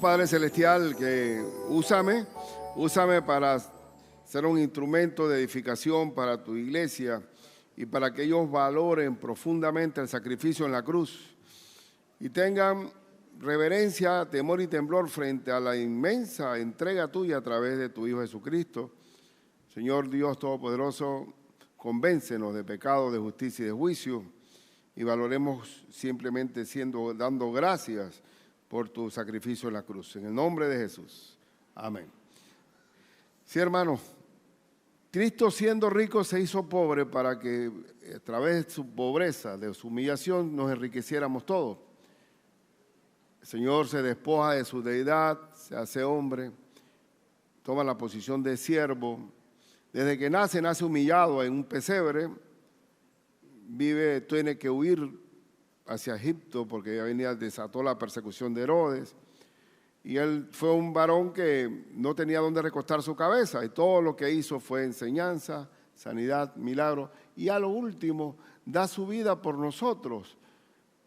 Padre Celestial, que úsame para ser un instrumento de edificación para tu iglesia y para que ellos valoren profundamente el sacrificio en la cruz y tengan reverencia, temor y temblor frente a la inmensa entrega tuya a través de tu Hijo Jesucristo. Señor Dios Todopoderoso, convéncenos de pecado, de justicia y de juicio y valoremos simplemente dando gracias por tu sacrificio en la cruz. En el nombre de Jesús. Amén. Sí, hermanos, Cristo siendo rico se hizo pobre para que a través de su pobreza, de su humillación, nos enriqueciéramos todos. El Señor se despoja de su deidad, se hace hombre, toma la posición de siervo. Desde que nace humillado en un pesebre, tiene que huir hacia Egipto porque ya desató la persecución de Herodes. Y él fue un varón que no tenía dónde recostar su cabeza y todo lo que hizo fue enseñanza, sanidad, milagro. Y a lo último, da su vida por nosotros.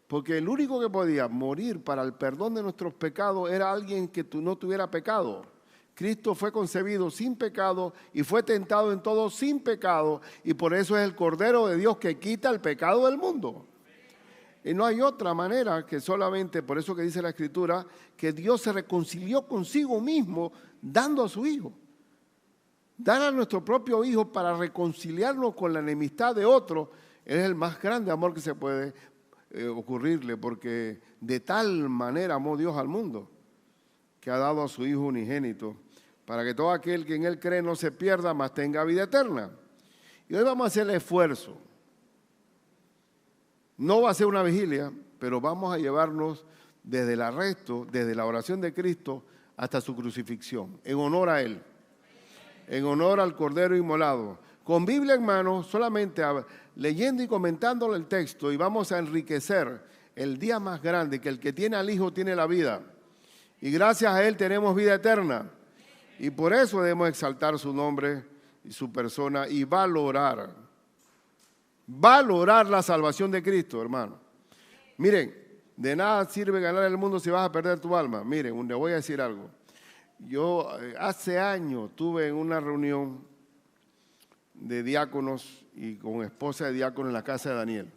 Porque el único que podía morir para el perdón de nuestros pecados era alguien que no tuviera pecado. Cristo fue concebido sin pecado y fue tentado en todo sin pecado. Y por eso es el Cordero de Dios que quita el pecado del mundo. Y no hay otra manera que solamente, por eso que dice la Escritura, que Dios se reconcilió consigo mismo dando a su Hijo. Dar a nuestro propio Hijo para reconciliarnos con la enemistad de otro es el más grande amor que se puede ocurrirle, porque de tal manera amó Dios al mundo, que ha dado a su Hijo unigénito, para que todo aquel que en Él cree no se pierda, mas tenga vida eterna. Y hoy vamos a hacer el esfuerzo. No va a ser una vigilia, pero vamos a llevarnos desde el arresto, desde la oración de Cristo hasta su crucifixión, en honor a Él, en honor al Cordero inmolado. Con Biblia en mano, solamente leyendo y comentándole el texto, y vamos a enriquecer el día más grande, que el que tiene al Hijo tiene la vida. Y gracias a Él tenemos vida eterna. Y por eso debemos exaltar su nombre y su persona y valorar la salvación de Cristo, hermano. Miren, de nada sirve ganar el mundo si vas a perder tu alma. Miren, le voy a decir algo. Yo hace años tuve en una reunión de diáconos y con esposa de diácono en la casa de Daniel.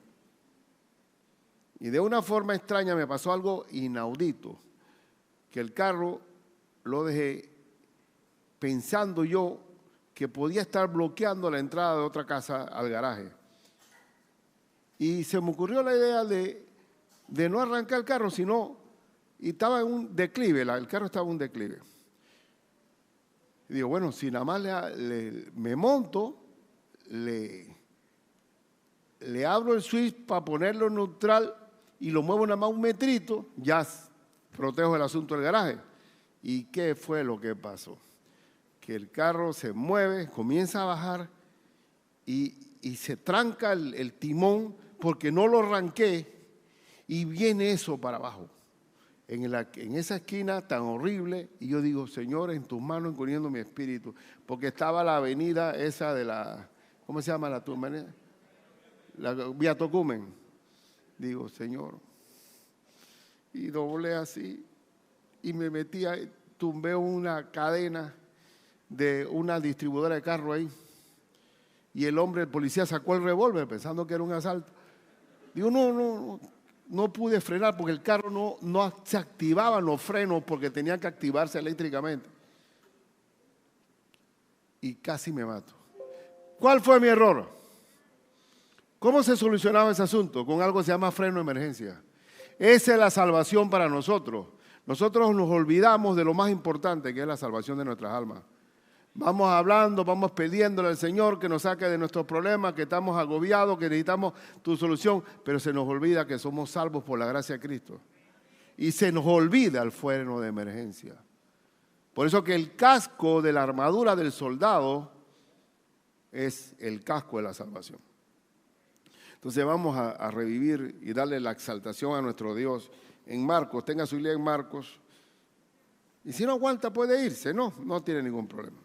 Y de una forma extraña me pasó algo inaudito, que el carro lo dejé pensando yo que podía estar bloqueando la entrada de otra casa al garaje. Y se me ocurrió la idea de no arrancar el carro, y estaba en un declive, el carro estaba en un declive. Y digo, bueno, si nada más me monto, le abro el switch para ponerlo en neutral y lo muevo nada más un metrito, ya protejo el asunto del garaje. ¿Y qué fue lo que pasó? Que el carro se mueve, comienza a bajar y se tranca el timón porque no lo arranqué y viene eso para abajo. En esa esquina tan horrible, y yo digo, Señor, en tus manos encomiendo mi espíritu, porque estaba la avenida esa de la, ¿cómo se llama la tumba? La Vía Tocumen. Digo, Señor, y doblé así, y me metí, tumbé una cadena de una distribuidora de carro ahí, y el policía sacó el revólver pensando que era un asalto. Digo, no pude frenar porque el carro no se activaban los frenos porque tenían que activarse eléctricamente. Y casi me mato. ¿Cuál fue mi error? ¿Cómo se solucionaba ese asunto? Con algo que se llama freno de emergencia. Esa es la salvación para nosotros. Nosotros nos olvidamos de lo más importante, que es la salvación de nuestras almas. Vamos hablando, vamos pidiéndole al Señor que nos saque de nuestros problemas, que estamos agobiados, que necesitamos tu solución, pero se nos olvida que somos salvos por la gracia de Cristo. Y se nos olvida el freno de emergencia. Por eso que el casco de la armadura del soldado es el casco de la salvación. Entonces vamos a revivir y darle la exaltación a nuestro Dios en Marcos. Tenga su Biblia en Marcos. Y si no aguanta puede irse, no tiene ningún problema.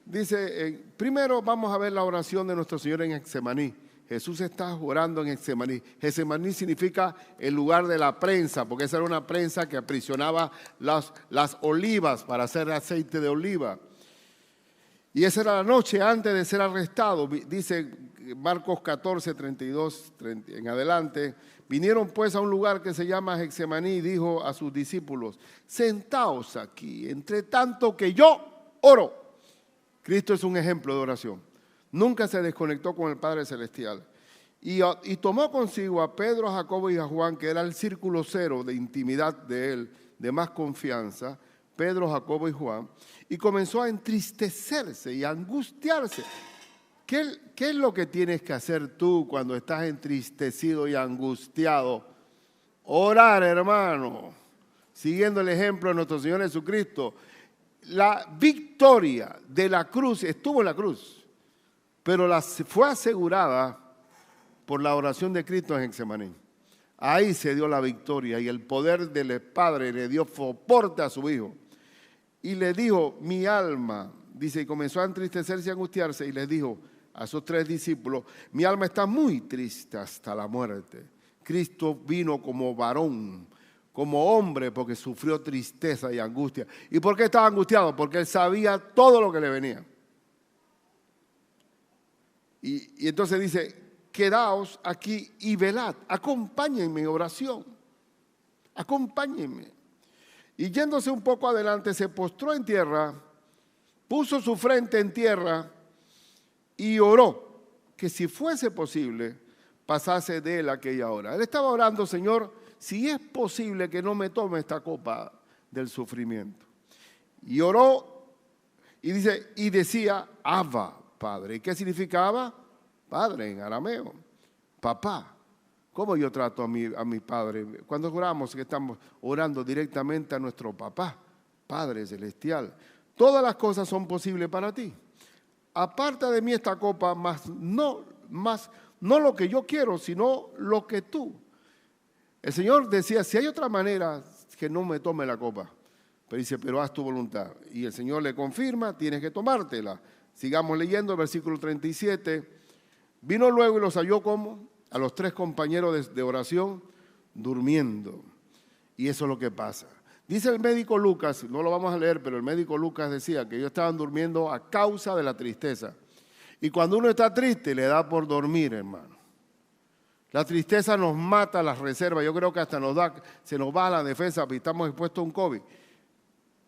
Dice, primero vamos a ver la oración de nuestro Señor en Getsemaní. Jesús está orando en Getsemaní. Getsemaní significa el lugar de la prensa, porque esa era una prensa que aprisionaba las olivas para hacer aceite de oliva. Y esa era la noche antes de ser arrestado. Dice Marcos 14, 32 en adelante. Vinieron pues a un lugar que se llama Getsemaní y dijo a sus discípulos: sentaos aquí, entre tanto que yo oro. Cristo es un ejemplo de oración. Nunca se desconectó con el Padre Celestial. Y tomó consigo a Pedro, a Jacobo y a Juan, que era el círculo cero de intimidad de él, de más confianza, Pedro, Jacobo y Juan, y comenzó a entristecerse y a angustiarse. ¿Qué es lo que tienes que hacer tú cuando estás entristecido y angustiado? Orar, hermano, siguiendo el ejemplo de nuestro Señor Jesucristo. La victoria de la cruz estuvo en la cruz, pero fue asegurada por la oración de Cristo en Getsemaní. Ahí se dio la victoria y el poder del Padre le dio soporte a su Hijo. Y le dijo: mi alma, dice, y comenzó a entristecerse y angustiarse, y les dijo a sus 3 discípulos: mi alma está muy triste hasta la muerte. Cristo vino como varón, como hombre, porque sufrió tristeza y angustia. ¿Y por qué estaba angustiado? Porque él sabía todo lo que le venía. Y entonces dice: quedaos aquí y velad, acompáñenme en oración, acompáñenme. Y yéndose un poco adelante, se postró en tierra, puso su frente en tierra y oró que si fuese posible pasase de él aquella hora. Él estaba orando: Señor, si es posible que no me tome esta copa del sufrimiento. Y oró y decía: Abba, Padre. ¿Y qué significa Abba? Padre en arameo, papá. ¿Cómo yo trato a mi padre? Cuando oramos, que estamos orando directamente a nuestro papá, Padre Celestial. Todas las cosas son posibles para ti. Aparta de mí esta copa, no lo que yo quiero, sino lo que tú. El Señor decía: si hay otra manera, que no me tome la copa. Pero dice: pero haz tu voluntad. Y el Señor le confirma: tienes que tomártela. Sigamos leyendo el versículo 37. Vino luego y los halló como a los 3 compañeros de oración durmiendo. Y eso es lo que pasa. Dice el médico Lucas, no lo vamos a leer, pero el médico Lucas decía que ellos estaban durmiendo a causa de la tristeza. Y cuando uno está triste, le da por dormir, hermano. La tristeza nos mata las reservas. Yo creo que hasta se nos va la defensa, porque estamos expuestos a un COVID.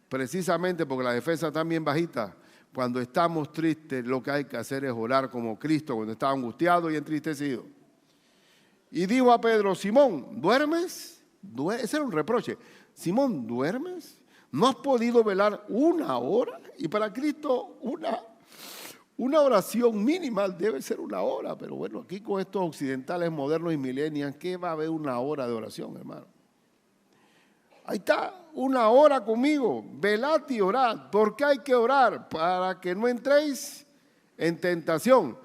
Precisamente porque la defensa está bien bajita. Cuando estamos tristes, lo que hay que hacer es orar como Cristo cuando estaba angustiado y entristecido. Y dijo a Pedro: Simón, ¿duermes? Ese era un reproche. Simón, ¿duermes? ¿No has podido velar 1 hora? Y para Cristo una oración mínima debe ser 1 hora. Pero bueno, aquí con estos occidentales modernos y millennials, ¿qué va a haber 1 hora de oración, hermano? Ahí está, 1 hora conmigo, velad y orad. ¿Por qué hay que orar? Para que no entréis en tentación.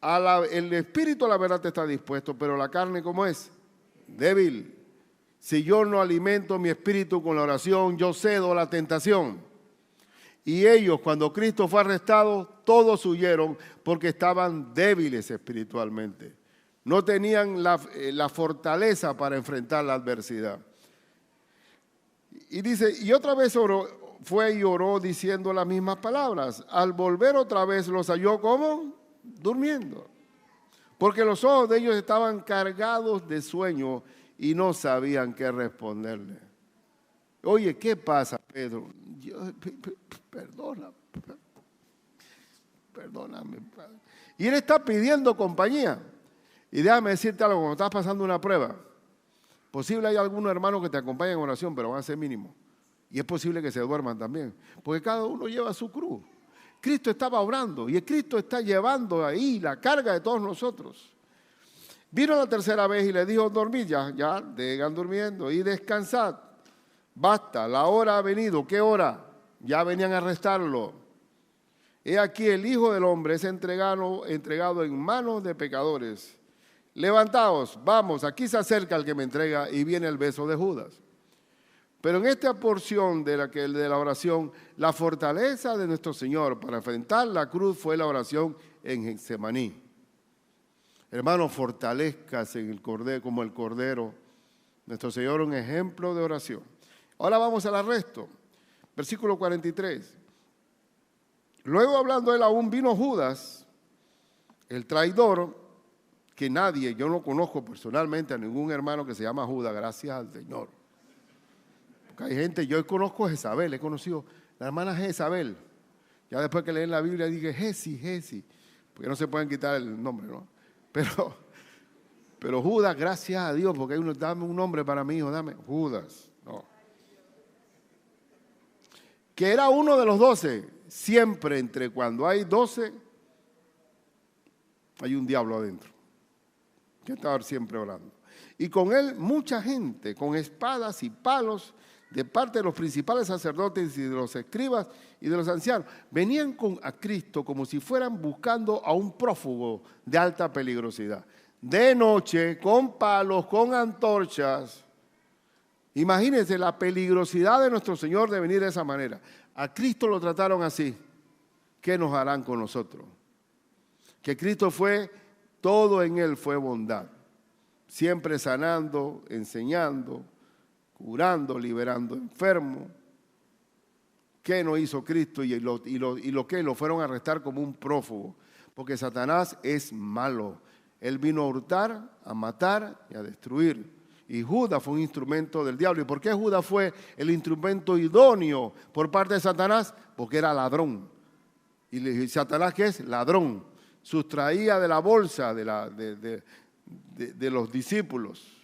El espíritu, la verdad, está dispuesto, pero la carne, ¿cómo es? Débil. Si yo no alimento mi espíritu con la oración, yo cedo a la tentación. Y ellos, cuando Cristo fue arrestado, todos huyeron porque estaban débiles espiritualmente. No tenían la fortaleza para enfrentar la adversidad. Y dice: y otra vez fue y oró diciendo las mismas palabras. Al volver otra vez los halló ¿cómo? Durmiendo. Porque los ojos de ellos estaban cargados de sueño y no sabían qué responderle. Oye, ¿qué pasa, Pedro? Perdóname, Padre. Y él está pidiendo compañía. Y déjame decirte algo: cuando estás pasando una prueba, posible hay algunos hermanos que te acompañan en oración, pero van a ser mínimos. Y es posible que se duerman también, porque cada uno lleva su cruz. Cristo estaba orando y Cristo está llevando ahí la carga de todos nosotros. Vino la tercera vez y le dijo: dormid ya, dejan durmiendo y descansad. Basta, la hora ha venido. ¿Qué hora? Ya venían a arrestarlo. He aquí el Hijo del Hombre es entregado en manos de pecadores. Levantaos, vamos, aquí se acerca el que me entrega y viene el beso de Judas. Pero en esta porción de la oración, la fortaleza de nuestro Señor para enfrentar la cruz fue la oración en Getsemaní. Hermano, fortalezcas en el cordero, como el cordero. Nuestro Señor, un ejemplo de oración. Ahora vamos al arresto. Versículo 43. Luego, hablando él aún, vino Judas, el traidor, que nadie, yo no conozco personalmente a ningún hermano que se llama Judas, gracias al Señor. Porque hay gente, yo conozco a Jezabel, he conocido la hermana Jezabel. Ya después que leen la Biblia dije Jesi, porque no se pueden quitar el nombre, ¿no? Pero Judas, gracias a Dios, porque hay uno, dame un nombre para mi hijo, dame Judas, no. Que era uno de los 12, siempre entre cuando hay 12, hay un diablo adentro, que estaba siempre orando. Y con él mucha gente, con espadas y palos, de parte de los principales sacerdotes y de los escribas y de los ancianos, venían a Cristo como si fueran buscando a un prófugo de alta peligrosidad. De noche, con palos, con antorchas. Imagínense la peligrosidad de nuestro Señor de venir de esa manera. A Cristo lo trataron así. ¿Qué nos harán con nosotros? Que Cristo fue, todo en Él fue bondad. Siempre sanando, enseñando, curando, liberando enfermos. ¿Qué no hizo Cristo? Y lo que lo fueron a arrestar como un prófugo. Porque Satanás es malo. Él vino a hurtar, a matar y a destruir. Y Judas fue un instrumento del diablo. ¿Y por qué Judas fue el instrumento idóneo por parte de Satanás? Porque era ladrón. ¿Y Satanás qué es? Ladrón. Sustraía de la bolsa de los discípulos.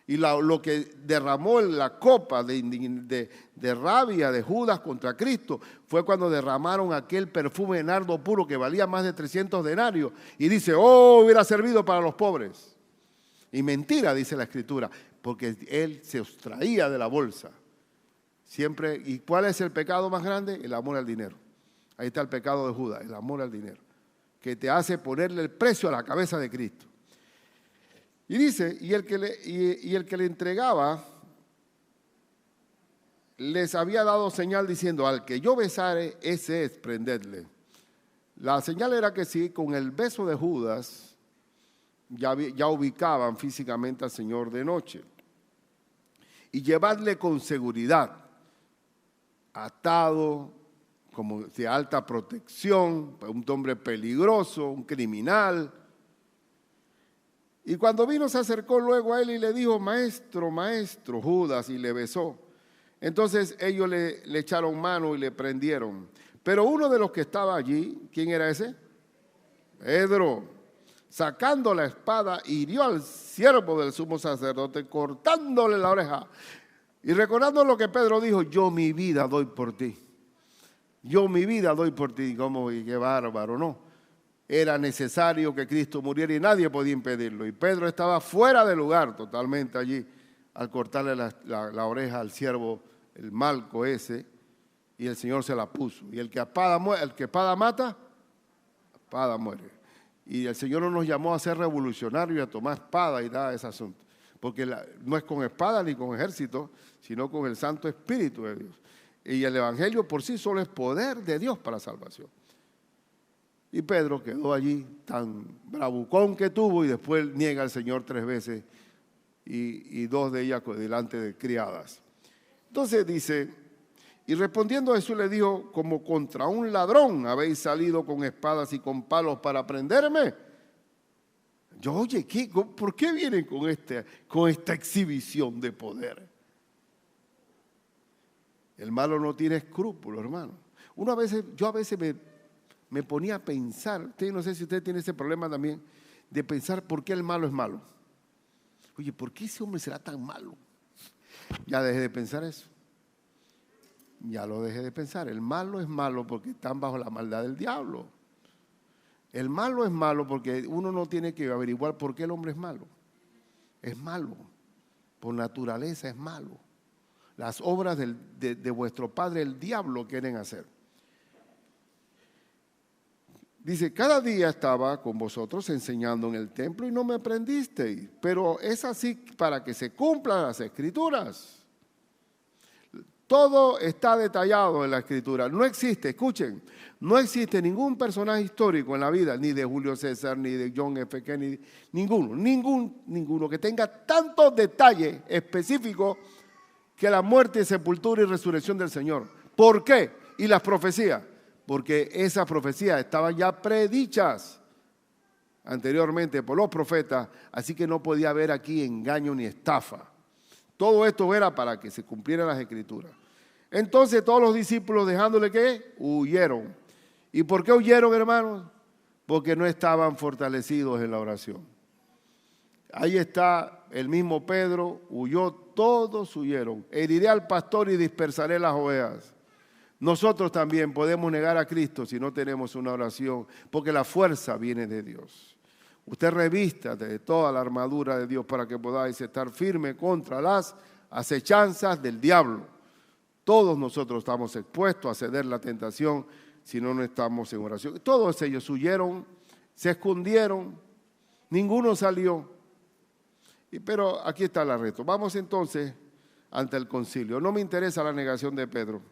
Y lo que derramó en la copa de rabia de Judas contra Cristo fue cuando derramaron aquel perfume de nardo puro que valía más de 300 denarios. Y dice, hubiera servido para los pobres. Y mentira, dice la Escritura, porque él se sustraía de la bolsa. Siempre. ¿Y cuál es el pecado más grande? El amor al dinero. Ahí está el pecado de Judas, el amor al dinero, que te hace ponerle el precio a la cabeza de Cristo. Y dice, y el que le entregaba les había dado señal diciendo, al que yo besare, ese es, prendedle. La señal era que sí, con el beso de Judas ya ubicaban físicamente al Señor de noche. Y llevadle con seguridad, atado, como de alta protección, un hombre peligroso, un criminal. Y cuando vino se acercó luego a él y le dijo, maestro, maestro, Judas, y le besó. Entonces ellos le echaron mano y le prendieron. Pero uno de los que estaba allí, ¿quién era ese? Pedro, sacando la espada, hirió al siervo del sumo sacerdote, cortándole la oreja. Y recordando lo que Pedro dijo, yo mi vida doy por ti. Yo mi vida doy por ti. ¿Cómo? Y qué bárbaro, ¿no? Era necesario que Cristo muriera y nadie podía impedirlo. Y Pedro estaba fuera de lugar totalmente allí al cortarle la oreja al siervo, el malco ese, y el Señor se la puso. Y el que espada mata, espada muere. Y el Señor no nos llamó a ser revolucionarios y a tomar espada y nada de ese asunto. Porque no es con espada ni con ejército, sino con el Santo Espíritu de Dios. Y el Evangelio por sí solo es poder de Dios para salvación. Y Pedro quedó allí tan bravucón que tuvo y después niega al Señor 3 veces y 2 de ellas delante de criadas. Entonces dice, y respondiendo Jesús le dijo, como contra un ladrón habéis salido con espadas y con palos para prenderme. Yo, oye, ¿por qué vienen con esta exhibición de poder? El malo no tiene escrúpulos, hermano. Yo a veces me ponía a pensar, no sé si usted tiene ese problema también, de pensar por qué el malo es malo. Oye, ¿por qué ese hombre será tan malo? Ya dejé de pensar eso. Ya lo dejé de pensar. El malo es malo porque están bajo la maldad del diablo. El malo es malo porque uno no tiene que averiguar por qué el hombre es malo. Es malo. Por naturaleza es malo. Las obras de vuestro padre, el diablo, quieren hacer. Dice, cada día estaba con vosotros enseñando en el templo y no me prendisteis. Pero es así para que se cumplan las Escrituras. Todo está detallado en la Escritura. No existe, escuchen, no existe ningún personaje histórico en la vida, ni de Julio César, ni de John F. Kennedy, ninguno que tenga tantos detalles específicos que la muerte, sepultura y resurrección del Señor. ¿Por qué? Y las profecías, porque esas profecías estaban ya predichas anteriormente por los profetas, así que no podía haber aquí engaño ni estafa. Todo esto era para que se cumplieran las Escrituras. Entonces todos los discípulos, dejándole, ¿qué? Huyeron. ¿Y por qué huyeron, hermanos? Porque no estaban fortalecidos en la oración. Ahí está el mismo Pedro, huyó, todos huyeron. Heriré al pastor y dispersaré las ovejas. Nosotros también podemos negar a Cristo si no tenemos una oración, porque la fuerza viene de Dios. Usted revista de toda la armadura de Dios para que podáis estar firme contra las acechanzas del diablo. Todos nosotros estamos expuestos a ceder la tentación si no estamos en oración. Todos ellos huyeron, se escondieron, ninguno salió. Pero aquí está el reto. Vamos entonces ante el concilio. No me interesa la negación de Pedro.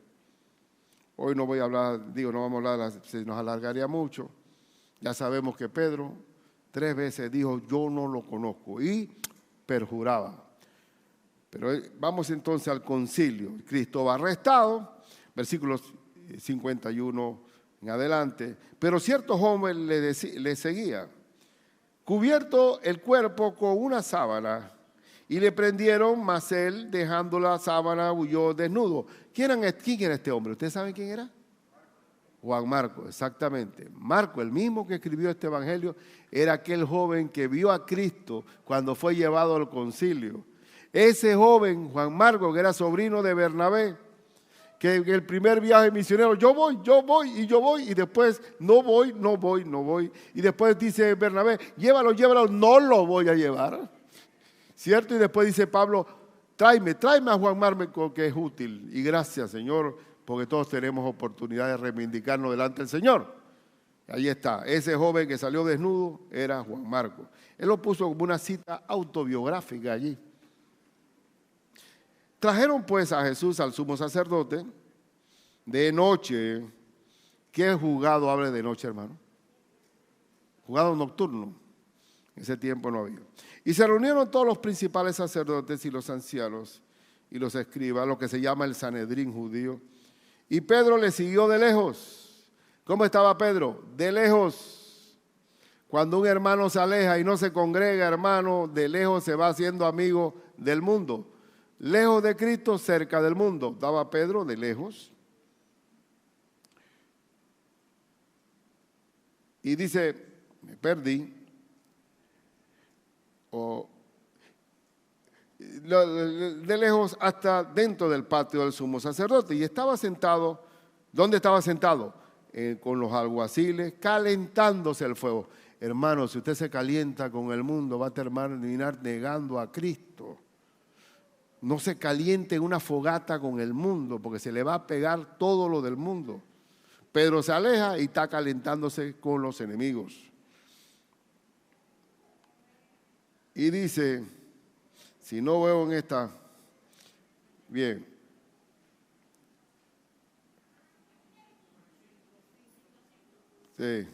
Hoy no voy a hablar, no vamos a hablar, se nos alargaría mucho. Ya sabemos que Pedro 3 veces dijo, yo no lo conozco, y perjuraba. Pero vamos entonces al concilio. Cristo va arrestado, versículos 51 en adelante. Pero cierto joven le seguía, cubierto el cuerpo con una sábana, y le prendieron, mas él, dejando la sábana, huyó desnudo. ¿Quién era este hombre? ¿Ustedes saben quién era? Juan Marcos, exactamente. Marco, el mismo que escribió este evangelio, era aquel joven que vio a Cristo cuando fue llevado al concilio. Ese joven, Juan Marcos, que era sobrino de Bernabé, que en el primer viaje misionero, yo voy, y después no voy. Y después dice Bernabé, llévalo, no lo voy a llevar. ¿Cierto? Y después dice Pablo, tráeme a Juan Marcos, que es útil. Y gracias, Señor, porque todos tenemos oportunidad de reivindicarnos delante del Señor. Ahí está, ese joven que salió desnudo era Juan Marcos. Él lo puso como una cita autobiográfica allí. Trajeron pues a Jesús al sumo sacerdote de noche. ¿Qué juzgado hable de noche, hermano? Juzgado nocturno. En ese tiempo no había. Y se reunieron todos los principales sacerdotes y los ancianos y los escribas, lo que se llama el Sanedrín judío. Y Pedro le siguió de lejos. ¿Cómo estaba Pedro? De lejos. Cuando un hermano se aleja y no se congrega, hermano, de lejos se va haciendo amigo del mundo. Lejos de Cristo, cerca del mundo. Estaba Pedro de lejos. Y dice, me perdí. De lejos hasta dentro del patio del sumo sacerdote. Y estaba sentado, ¿dónde estaba sentado? Con los alguaciles, calentándose el fuego. Hermano, si usted se calienta con el mundo, va a terminar negando a Cristo. No se caliente en una fogata con el mundo, porque se le va a pegar todo lo del mundo. Pedro se aleja y está calentándose con los enemigos. Y dice, si no veo en esta, bien. Sí.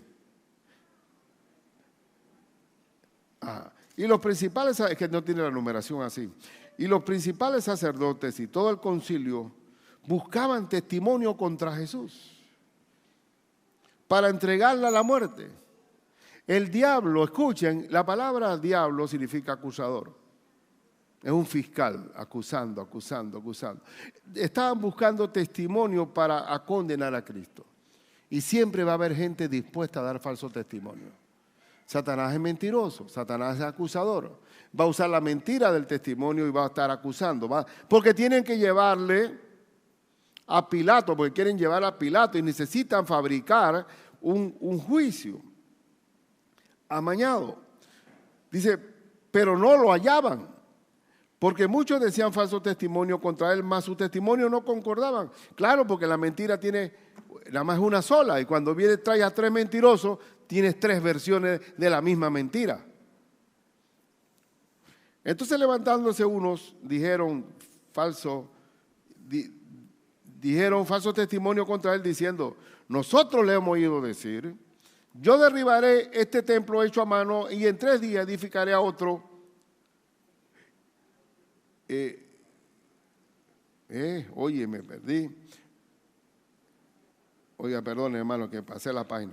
Y los principales, es que no tiene la numeración así. Y los principales sacerdotes y todo el concilio buscaban testimonio contra Jesús para entregarle a la muerte. El diablo, escuchen, la palabra diablo significa acusador. Es un fiscal acusando. Estaban buscando testimonio para condenar a Cristo. Y siempre va a haber gente dispuesta a dar falso testimonio. Satanás es mentiroso, Satanás es acusador. Va a usar la mentira del testimonio y va a estar acusando. Porque tienen que llevarle a Pilato, porque quieren llevar a Pilato y necesitan fabricar un juicio amañado. Dice, pero no lo hallaban, porque muchos decían falso testimonio contra él, mas su testimonio no concordaban. Claro, porque la mentira tiene nada más una sola, y cuando traes a 3 mentirosos, tienes 3 versiones de la misma mentira. Entonces levantándose unos, dijeron falso, dijeron falso testimonio contra él diciendo, nosotros le hemos oído decir, yo derribaré este templo hecho a mano y en 3 días edificaré a otro. Oye, me perdí. Oiga, perdón, hermano, que pasé la página.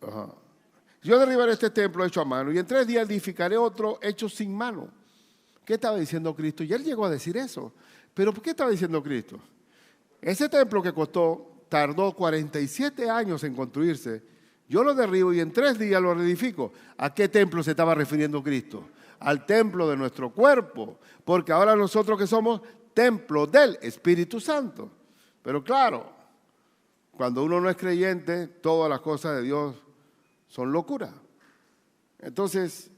Ajá. Yo derribaré este templo hecho a mano y en 3 días edificaré otro hecho sin mano. ¿Qué estaba diciendo Cristo? Y él llegó a decir eso. ¿Pero por qué estaba diciendo Cristo? Ese templo que tardó 47 años en construirse, yo lo derribo y en 3 días lo reedifico. ¿A qué templo se estaba refiriendo Cristo? Al templo de nuestro cuerpo, porque ahora nosotros que somos templo del Espíritu Santo. Pero claro, cuando uno no es creyente, todas las cosas de Dios son locura. Entonces,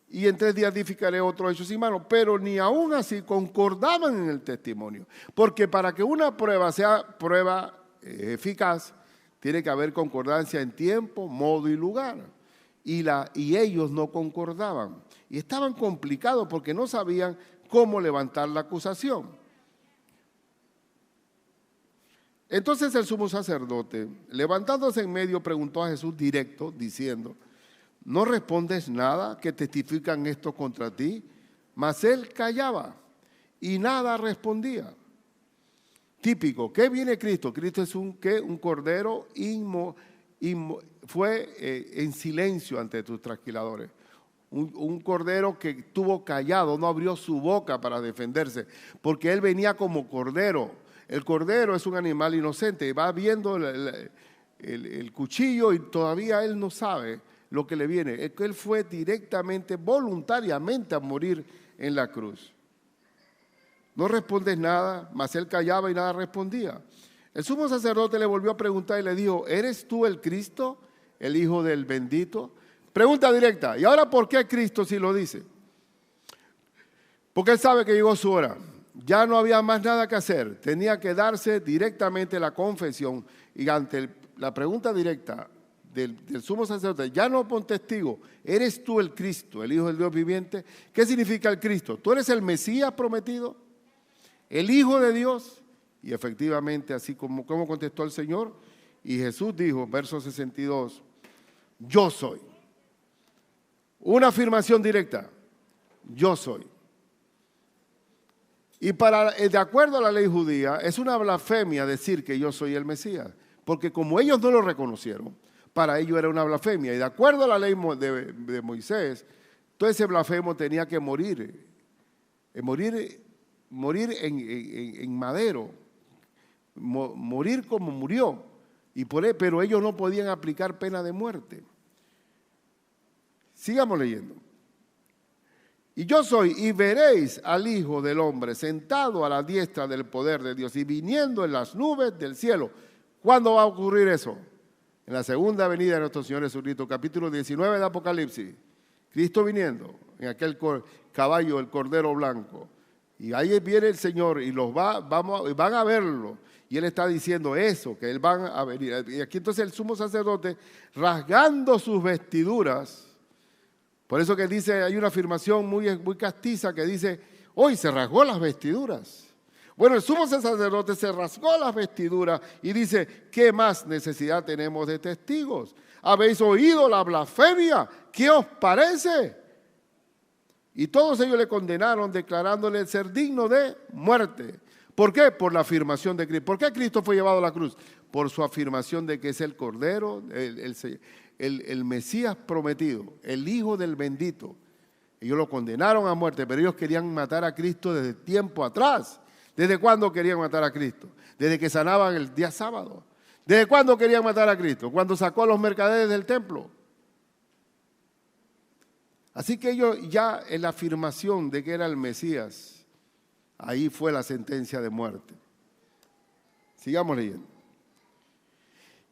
y en 3 días edificaré otro hecho sin mano, pero ni aún así concordaban en el testimonio, porque para que una prueba sea prueba eficaz, tiene que haber concordancia en tiempo, modo y lugar, y ellos no concordaban, y estaban complicados porque no sabían cómo levantar la acusación. Entonces el sumo sacerdote, levantándose en medio, preguntó a Jesús directo, diciendo, ¿no respondes nada que testifican esto contra ti? Mas él callaba y nada respondía. Típico, ¿qué viene Cristo? Cristo es un cordero fue en silencio ante tus trasquiladores. Un cordero que estuvo callado, no abrió su boca para defenderse, porque él venía como cordero. El cordero es un animal inocente, va viendo el cuchillo y todavía él no sabe lo que le viene. Él fue directamente, voluntariamente a morir en la cruz. No respondes nada, mas él callaba y nada respondía. El sumo sacerdote le volvió a preguntar y le dijo, ¿eres tú el Cristo, el Hijo del bendito? Pregunta directa, ¿y ahora por qué Cristo si lo dice? Porque él sabe que llegó su hora. Ya no había más nada que hacer. Tenía que darse directamente la confesión. Y ante la pregunta directa del sumo sacerdote, ya no pon testigo, ¿eres tú el Cristo, el Hijo del Dios viviente? ¿Qué significa el Cristo? ¿Tú eres el Mesías prometido? ¿El Hijo de Dios? Y efectivamente, así como contestó el Señor, y Jesús dijo, verso 62, yo soy. Una afirmación directa, yo soy. Y de acuerdo a la ley judía, es una blasfemia decir que yo soy el Mesías, porque como ellos no lo reconocieron, para ellos era una blasfemia. Y de acuerdo a la ley de Moisés, todo ese blasfemo tenía que morir en madero, morir como murió. Pero ellos no podían aplicar pena de muerte. Sigamos leyendo. Y yo soy, y veréis al Hijo del Hombre sentado a la diestra del poder de Dios y viniendo en las nubes del cielo. ¿Cuándo va a ocurrir eso? En la segunda venida de nuestro Señor Jesucristo, capítulo 19 de Apocalipsis. Cristo viniendo en aquel caballo, el Cordero Blanco. Y ahí viene el Señor y van a verlo. Y Él está diciendo eso, que Él van a venir. Y aquí entonces el sumo sacerdote, rasgando sus vestiduras. Por eso que dice, hay una afirmación muy castiza que dice, hoy se rasgó las vestiduras. Bueno, el sumo sacerdote se rasgó las vestiduras y dice, ¿qué más necesidad tenemos de testigos? ¿Habéis oído la blasfemia? ¿Qué os parece? Y todos ellos le condenaron declarándole ser digno de muerte. ¿Por qué? Por la afirmación de Cristo. ¿Por qué Cristo fue llevado a la cruz? Por su afirmación de que es el Cordero, el Mesías prometido, el Hijo del bendito. Ellos lo condenaron a muerte, pero ellos querían matar a Cristo desde tiempo atrás. ¿Desde cuándo querían matar a Cristo? Desde que sanaban el día sábado. ¿Desde cuándo querían matar a Cristo? Cuando sacó a los mercaderes del templo. Así que ellos ya en la afirmación de que era el Mesías, ahí fue la sentencia de muerte. Sigamos leyendo.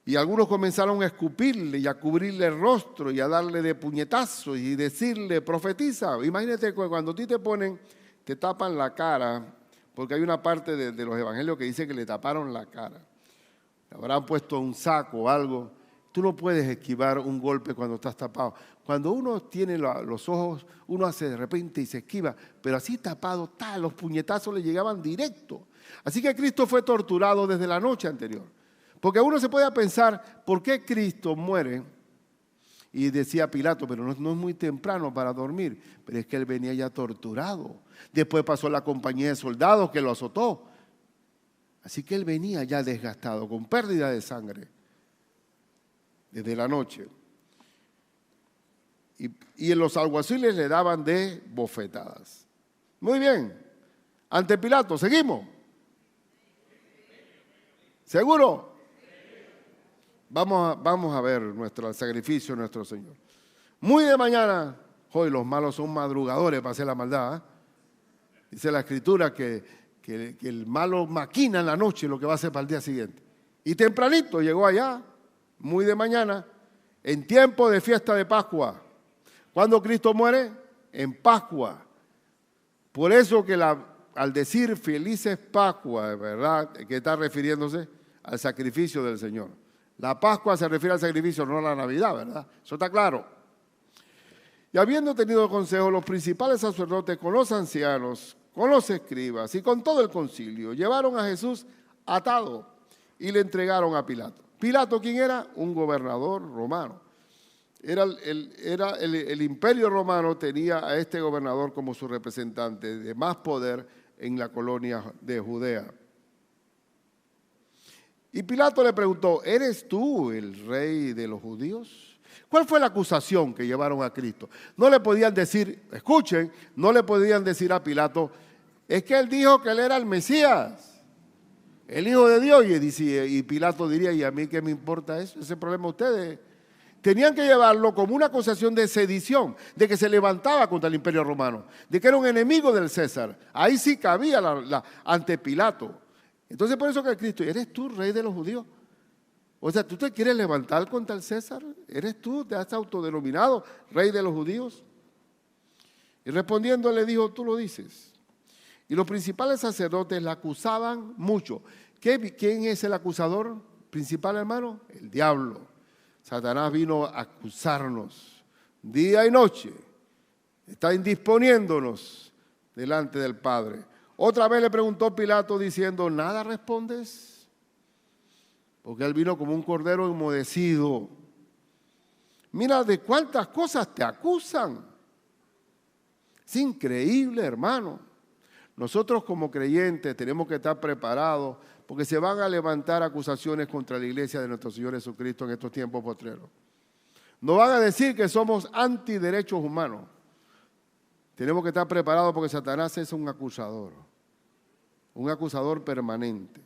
Y algunos comenzaron a escupirle y a cubrirle el rostro y a darle de puñetazos y decirle, profetiza. Imagínate cuando a ti te tapan la cara, porque hay una parte de los evangelios que dice que le taparon la cara. Le habrán puesto un saco o algo. Tú no puedes esquivar un golpe cuando estás tapado. Cuando uno tiene los ojos, uno hace de repente y se esquiva, pero así tapado, los puñetazos le llegaban directo. Así que Cristo fue torturado desde la noche anterior. Porque uno se puede pensar, ¿por qué Cristo muere? Y decía Pilato, pero no es muy temprano para dormir. Pero es que él venía ya torturado. Después pasó la compañía de soldados que lo azotó. Así que él venía ya desgastado, con pérdida de sangre, desde la noche. Y en los alguaciles le daban de bofetadas. Muy bien. Ante Pilato, ¿seguimos? ¿Seguro? Vamos a ver nuestro sacrificio de nuestro Señor. Muy de mañana, hoy los malos son madrugadores para hacer la maldad. Dice la Escritura que el malo maquina en la noche lo que va a hacer para el día siguiente. Y tempranito llegó allá, muy de mañana, en tiempo de fiesta de Pascua. ¿Cuándo Cristo muere? En Pascua. Por eso que al decir felices Pascua, ¿verdad? ¿Qué está refiriéndose? Al sacrificio del Señor. La Pascua se refiere al sacrificio, no a la Navidad, ¿verdad? Eso está claro. Y habiendo tenido consejo, los principales sacerdotes con los ancianos, con los escribas y con todo el concilio, llevaron a Jesús atado y le entregaron a Pilato. Pilato, ¿quién era? Un gobernador romano. El imperio romano tenía a este gobernador como su representante de más poder en la colonia de Judea. Y Pilato le preguntó, ¿eres tú el rey de los judíos? ¿Cuál fue la acusación que llevaron a Cristo? No le podían decir, escuchen, no le podían decir a Pilato, es que él dijo que él era el Mesías, el Hijo de Dios. Y Pilato diría, ¿y a mí qué me importa eso? Ese problema de ustedes. Tenían que llevarlo como una acusación de sedición, de que se levantaba contra el imperio romano, de que era un enemigo del César. Ahí sí cabía ante Pilato. Entonces por eso que Cristo, ¿eres tú rey de los judíos? O sea, ¿tú te quieres levantar contra el César? ¿Eres tú, te has autodenominado rey de los judíos? Y respondiendo le dijo, tú lo dices. Y los principales sacerdotes la acusaban mucho. ¿Quién es el acusador principal, hermano? El diablo. Satanás vino a acusarnos día y noche. Está indisponiéndonos delante del Padre. Otra vez le preguntó Pilato diciendo, ¿nada respondes? Porque él vino como un cordero enmudecido. Mira de cuántas cosas te acusan. Es increíble, hermano. Nosotros como creyentes tenemos que estar preparados porque se van a levantar acusaciones contra la iglesia de nuestro Señor Jesucristo en estos tiempos postreros. Nos van a decir que somos antiderechos humanos. Tenemos que estar preparados porque Satanás es un acusador permanente.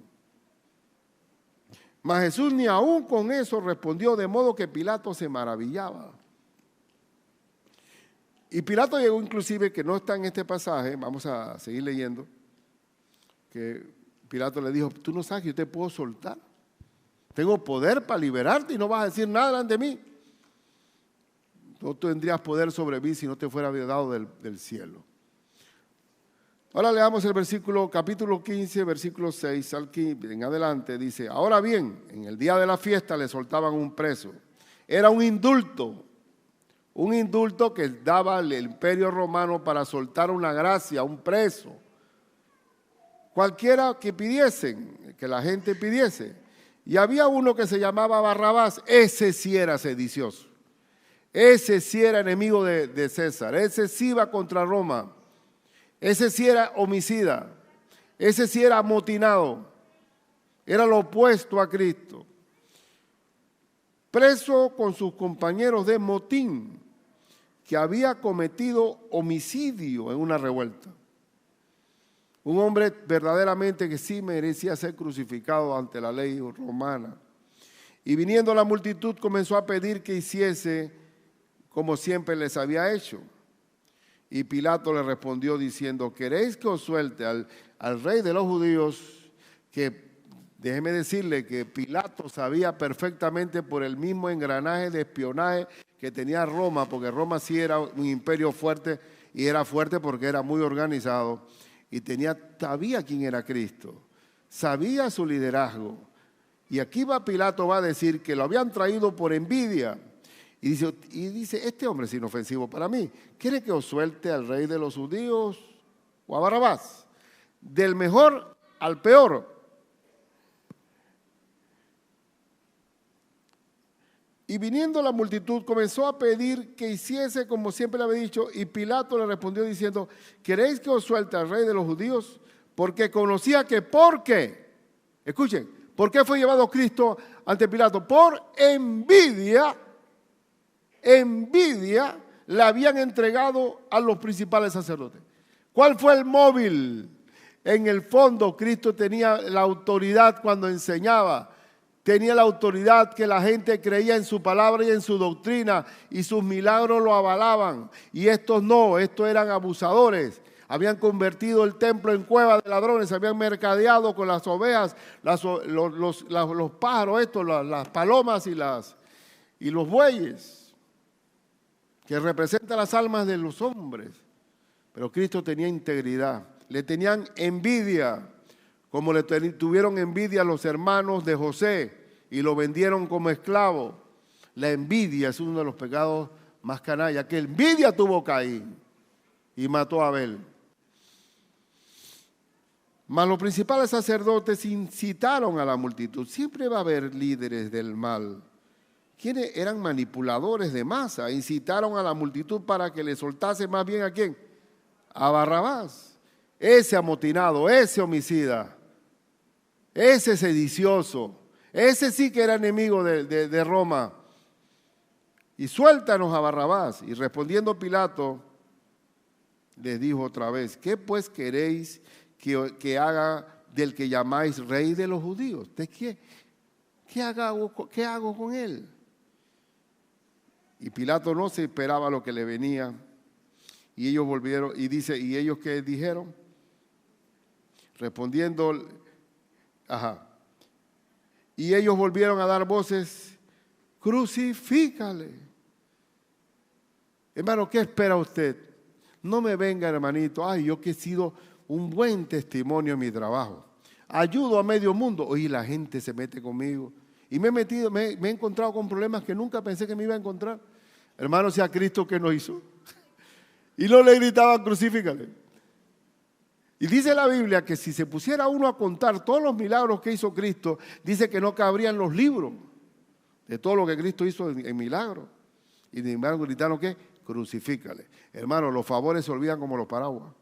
Mas Jesús ni aún con eso respondió, de modo que Pilato se maravillaba. Y Pilato llegó inclusive, que no está en este pasaje, vamos a seguir leyendo, que Pilato le dijo, tú no sabes que yo te puedo soltar. Tengo poder para liberarte y no vas a decir nada delante de mí. No tendrías poder sobre mí si no te fuera dado del cielo. Ahora leamos el versículo, capítulo 15, versículo 6 en adelante. Dice, ahora bien, en el día de la fiesta le soltaban un preso. Era un indulto que daba el imperio romano para soltar una gracia, un preso. Cualquiera que pidiesen, que la gente pidiese. Y había uno que se llamaba Barrabás, ese sí era sedicioso. Ese sí era enemigo de César, ese sí iba contra Roma, ese sí era homicida, ese sí era amotinado, era lo opuesto a Cristo. Preso con sus compañeros de motín, que había cometido homicidio en una revuelta. Un hombre verdaderamente que sí merecía ser crucificado ante la ley romana. Y viniendo la multitud comenzó a pedir que hiciese como siempre les había hecho. Y Pilato le respondió diciendo, ¿queréis que os suelte al rey de los judíos? Que déjeme decirle que Pilato sabía perfectamente por el mismo engranaje de espionaje que tenía Roma, porque Roma sí era un imperio fuerte y era fuerte porque era muy organizado y sabía quién era Cristo, sabía su liderazgo Y aquí Pilato va a decir que lo habían traído por envidia. Y dice, este hombre es inofensivo para mí. ¿Quiere que os suelte al rey de los judíos o a Barrabás? Del mejor al peor. Y viniendo la multitud comenzó a pedir que hiciese como siempre le había dicho. Y Pilato le respondió diciendo, ¿queréis que os suelte al rey de los judíos? Porque conocía que ¿por qué? Escuchen, ¿por qué fue llevado Cristo ante Pilato? Por envidia le habían entregado a los principales sacerdotes. ¿Cuál fue el móvil? En el fondo, Cristo tenía la autoridad cuando enseñaba. Tenía la autoridad que la gente creía en su palabra y en su doctrina, y sus milagros lo avalaban. Y estos no, estos eran abusadores. Habían convertido el templo en cueva de ladrones, habían mercadeado con las ovejas, los pájaros, las palomas y los bueyes, que representan las almas de los hombres. Pero Cristo tenía integridad. Le tenían envidia, como le tuvieron envidia a los hermanos de José y lo vendieron como esclavo. La envidia es uno de los pecados más canallas. Que envidia tuvo Caín y mató a Abel. Mas los principales sacerdotes incitaron a la multitud. Siempre va a haber líderes del mal. ¿Quiénes eran manipuladores de masa? Incitaron a la multitud para que le soltase más bien ¿a quién? A Barrabás. Ese amotinado, ese homicida, ese sedicioso, ese sí que era enemigo de Roma. Y suéltanos a Barrabás. Y respondiendo Pilato, les dijo otra vez, ¿qué pues queréis que haga del que llamáis rey de los judíos? ¿Qué hago con él? Y Pilato no se esperaba lo que le venía. Y ellos volvieron, y dice, ¿y ellos qué dijeron? Respondiendo, y ellos volvieron a dar voces, crucifícale. Hermano, ¿qué espera usted? No me venga, hermanito, ay, yo que he sido un buen testimonio en mi trabajo. Ayudo a medio mundo. Oye, la gente se mete conmigo. Y me he encontrado con problemas que nunca pensé que me iba a encontrar. Hermano, sea Cristo que nos hizo. Y no le gritaban, crucifícale. Y dice la Biblia que si se pusiera uno a contar todos los milagros que hizo Cristo, dice que no cabrían los libros de todo lo que Cristo hizo en milagros. Y sin embargo gritaron ¿qué? Crucifícale. Hermano, los favores se olvidan como los paraguas.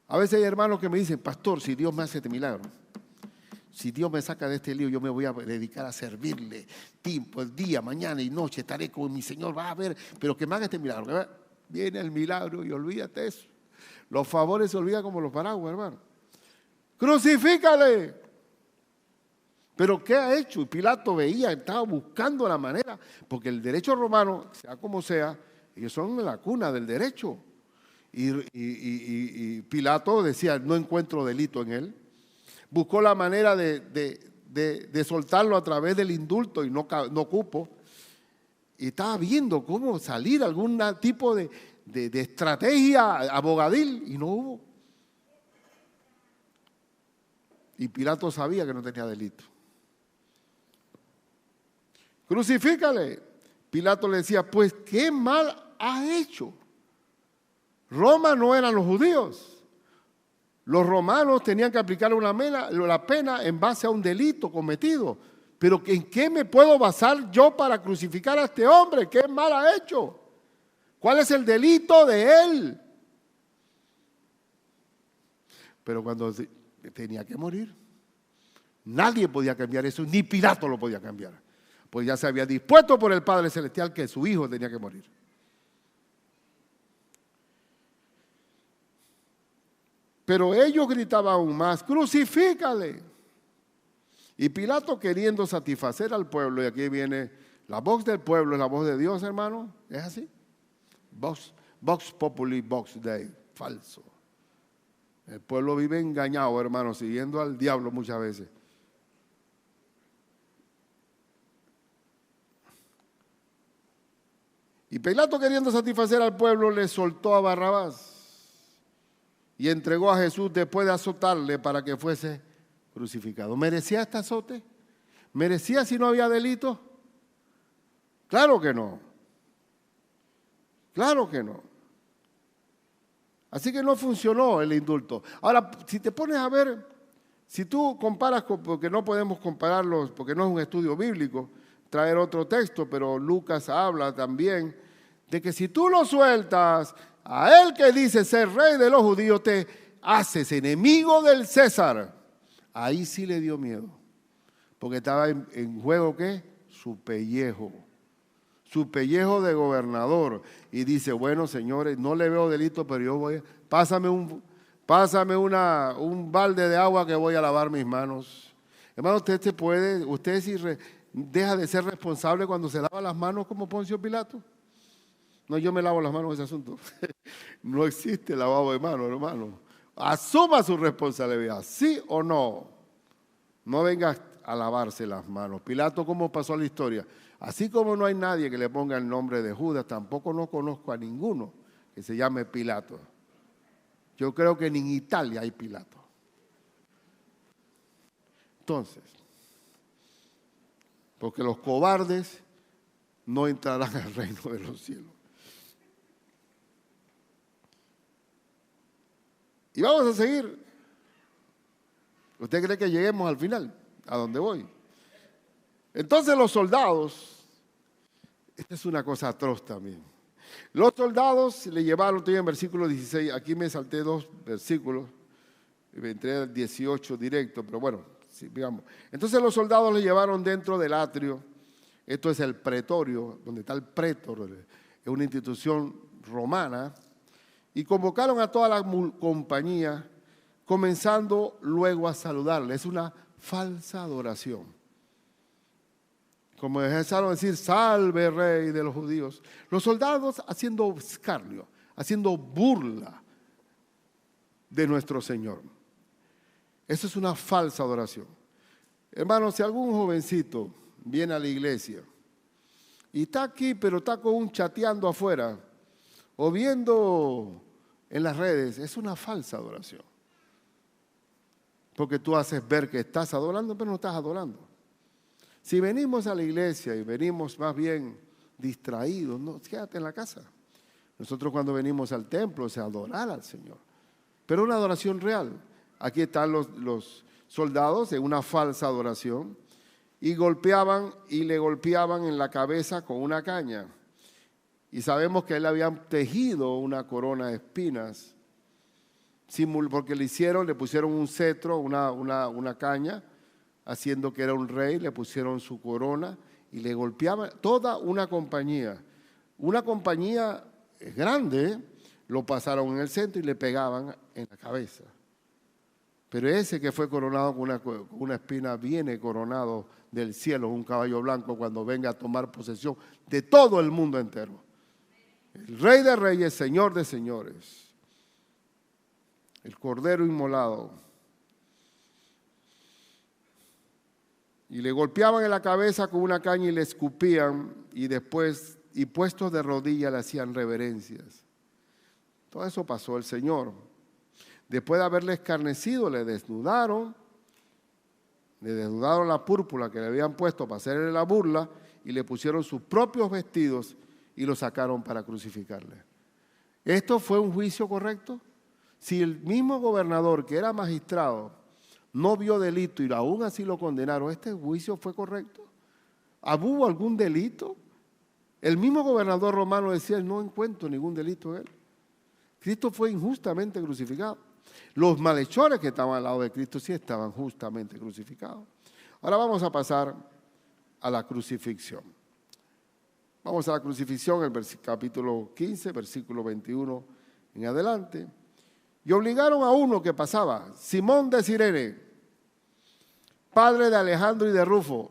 A veces hay hermanos que me dicen, pastor, si Dios me hace este milagro, si Dios me saca de este lío, yo me voy a dedicar a servirle tiempo, día, mañana y noche, estaré con mi Señor, va a ver, pero que me haga este milagro. Viene el milagro y olvídate eso. Los favores se olvidan como los paraguas, hermano. ¡Crucifícale! ¿Pero qué ha hecho? Y Pilato veía, estaba buscando la manera, porque el derecho romano, sea como sea, ellos son la cuna del derecho. Y Pilato decía, no encuentro delito en él. Buscó la manera de soltarlo a través del indulto y no cupo. Y estaba viendo cómo salir algún tipo de estrategia abogadil y no hubo. Y Pilato sabía que no tenía delito. Crucifícale. Pilato le decía, pues qué mal has hecho. Roma no eran los judíos. Los romanos tenían que aplicar la pena en base a un delito cometido. Pero ¿en qué me puedo basar yo para crucificar a este hombre? ¿Qué mal ha hecho? ¿Cuál es el delito de él? Pero cuando tenía que morir, nadie podía cambiar eso, ni Pilato lo podía cambiar. Pues ya se había dispuesto por el Padre Celestial que su hijo tenía que morir. Pero ellos gritaban aún más, crucifícale. Y Pilato, queriendo satisfacer al pueblo, y aquí viene la voz del pueblo, es la voz de Dios, hermano, ¿es así? Vox populi, vox Dei, falso. El pueblo vive engañado, hermano, siguiendo al diablo muchas veces. Y Pilato, queriendo satisfacer al pueblo, le soltó a Barrabás y entregó a Jesús después de azotarle para que fuese crucificado. ¿Merecía este azote? ¿Merecía si no había delito? Claro que no. Claro que no. Así que no funcionó el indulto. Ahora, si te pones a ver, si tú comparas, porque no podemos compararlos, porque no es un estudio bíblico, traer otro texto, pero Lucas habla también de que si tú lo sueltas, a él que dice ser rey de los judíos, te haces enemigo del César. Ahí sí le dio miedo, porque estaba en juego, ¿qué? Su pellejo de gobernador. Y dice, bueno, señores, no le veo delito, pero yo voy, pásame un balde de agua que voy a lavar mis manos. Hermano, usted deja de ser responsable cuando se lava las manos como Poncio Pilato. No, yo me lavo las manos en ese asunto. No existe lavado de manos, hermano. Asuma su responsabilidad, ¿sí o no? No venga a lavarse las manos. Pilato, ¿cómo pasó la historia? Así como no hay nadie que le ponga el nombre de Judas, tampoco no conozco a ninguno que se llame Pilato. Yo creo que ni en Italia hay Pilato. Entonces, porque los cobardes no entrarán al reino de los cielos. Y vamos a seguir. ¿Usted cree que lleguemos al final? ¿A dónde voy? Entonces los soldados, esta es una cosa atroz también. Los soldados le llevaron, estoy en versículo 16, aquí me salté 2 versículos, me entré al 18 directo, pero bueno, sí, digamos. Entonces los soldados le llevaron dentro del atrio, esto es el pretorio, donde está el pretor, es una institución romana, y convocaron a toda la compañía, comenzando luego a saludarle. Es una falsa adoración. Como empezaron a decir, salve rey de los judíos. Los soldados haciendo escarnio, haciendo burla de nuestro Señor. Eso es una falsa adoración. Hermanos, si algún jovencito viene a la iglesia y está aquí, pero está con un chateando afuera o viendo en las redes, es una falsa adoración. Porque tú haces ver que estás adorando, pero no estás adorando. Si venimos a la iglesia y venimos más bien distraídos, no, quédate en la casa. Nosotros cuando venimos al templo es adorar al Señor, pero una adoración real. Aquí están los soldados en una falsa adoración y le golpeaban en la cabeza con una caña. Y sabemos que él habían tejido una corona de espinas, porque le pusieron un cetro, una caña, haciendo que era un rey, le pusieron su corona y le golpeaban. Toda una compañía grande, lo pasaron en el centro y le pegaban en la cabeza. Pero ese que fue coronado con una espina viene coronado del cielo, un caballo blanco, cuando venga a tomar posesión de todo el mundo entero. El Rey de Reyes, Señor de Señores, el Cordero inmolado. Y le golpeaban en la cabeza con una caña y le escupían, y después, y puestos de rodillas, le hacían reverencias. Todo eso pasó el Señor. Después de haberle escarnecido, le desnudaron la púrpura que le habían puesto para hacerle la burla, y le pusieron sus propios vestidos y lo sacaron para crucificarle. ¿Esto fue un juicio correcto? Si el mismo gobernador, que era magistrado, no vio delito y aún así lo condenaron, ¿este juicio fue correcto? ¿Hubo algún delito? El mismo gobernador romano decía, no encuentro ningún delito en él. Cristo fue injustamente crucificado. Los malhechores que estaban al lado de Cristo sí estaban justamente crucificados. Ahora vamos a pasar a la crucifixión. Vamos a la crucifixión, el capítulo 15, versículo 21 en adelante. Y obligaron a uno que pasaba, Simón de Cirene, padre de Alejandro y de Rufo.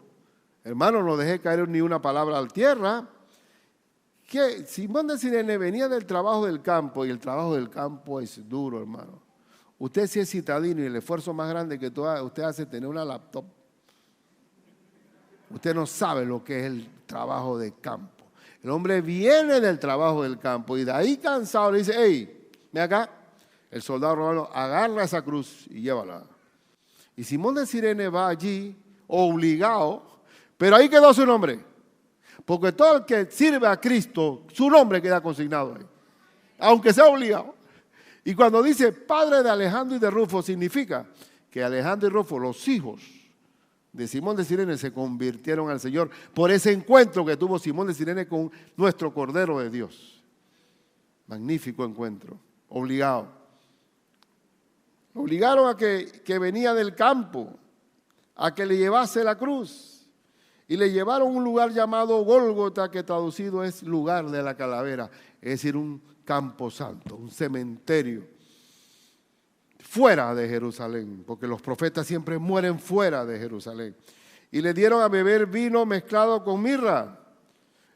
Hermano, no dejé caer ni una palabra al tierra. Que Simón de Cirene venía del trabajo del campo, y el trabajo del campo es duro, hermano. Usted si es citadino y el esfuerzo más grande que usted hace es tener una laptop. Usted no sabe lo que es el trabajo de campo. El hombre viene del trabajo del campo y de ahí cansado le dice, hey, ven acá. El soldado romano agarra esa cruz y llévala. Y Simón de Cirene va allí obligado Pero ahí quedó su nombre. Porque todo el que sirve a Cristo, su nombre queda consignado ahí. Aunque sea obligado. Y cuando dice padre de Alejandro y de Rufo, significa que Alejandro y Rufo, los hijos de Simón de Cirene, se convirtieron al Señor por ese encuentro que tuvo Simón de Cirene con nuestro Cordero de Dios. Magnífico encuentro, obligado. Obligaron a que venía del campo, a que le llevase la cruz. Y le llevaron a un lugar llamado Gólgota, que traducido es lugar de la calavera, es decir, un campo santo, un cementerio, fuera de Jerusalén, porque los profetas siempre mueren fuera de Jerusalén. Y le dieron a beber vino mezclado con mirra.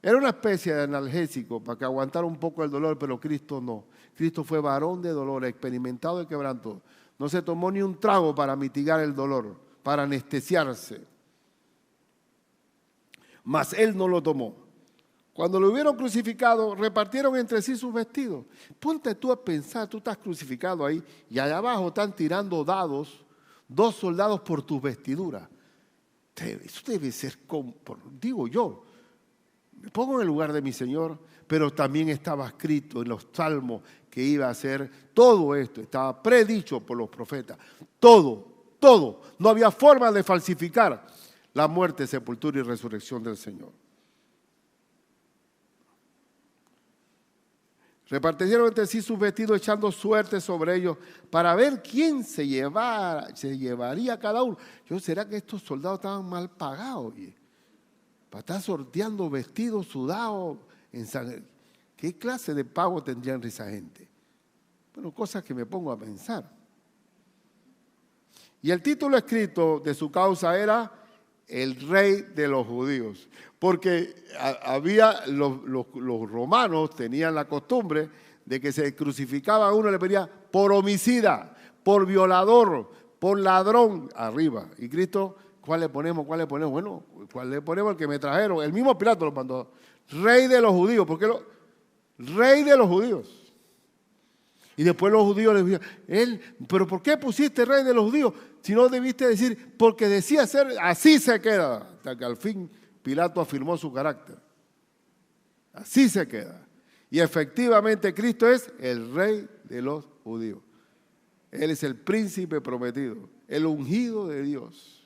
Era una especie de analgésico para que aguantara un poco el dolor, pero Cristo no. Cristo fue varón de dolor, experimentado de quebranto. No se tomó ni un trago para mitigar el dolor, para anestesiarse. Mas él no lo tomó. Cuando lo hubieron crucificado, repartieron entre sí sus vestidos. Ponte tú a pensar, tú estás crucificado ahí y allá abajo están tirando dados, 2 soldados por tus vestiduras. Eso debe ser, digo yo, me pongo en el lugar de mi Señor, pero también estaba escrito en los salmos que iba a hacer todo esto, estaba predicho por los profetas, todo, no había forma de falsificar la muerte, sepultura y resurrección del Señor. Repartieron entre sí sus vestidos echando suerte sobre ellos para ver quién se llevaría cada uno. ¿Será que estos soldados estaban mal pagados? Oye? Para estar sorteando vestidos sudados. ¿Qué clase de pago tendrían esa gente? Bueno, cosas que me pongo a pensar. Y el título escrito de su causa era el Rey de los Judíos, porque los romanos tenían la costumbre de que se crucificaba a uno, le pedía por homicida, por violador, por ladrón, arriba. Y Cristo, ¿cuál le ponemos? Bueno, ¿cuál le ponemos? El que me trajeron. El mismo Pilato lo mandó. Rey de los Judíos. ¿Por qué Rey de los Judíos? Y después los judíos le dijeron, ¿pero por qué pusiste Rey de los Judíos? Si no debiste decir, porque decía ser, así se queda. Hasta que al fin Pilato afirmó su carácter. Así se queda. Y efectivamente Cristo es el Rey de los Judíos. Él es el príncipe prometido, el ungido de Dios.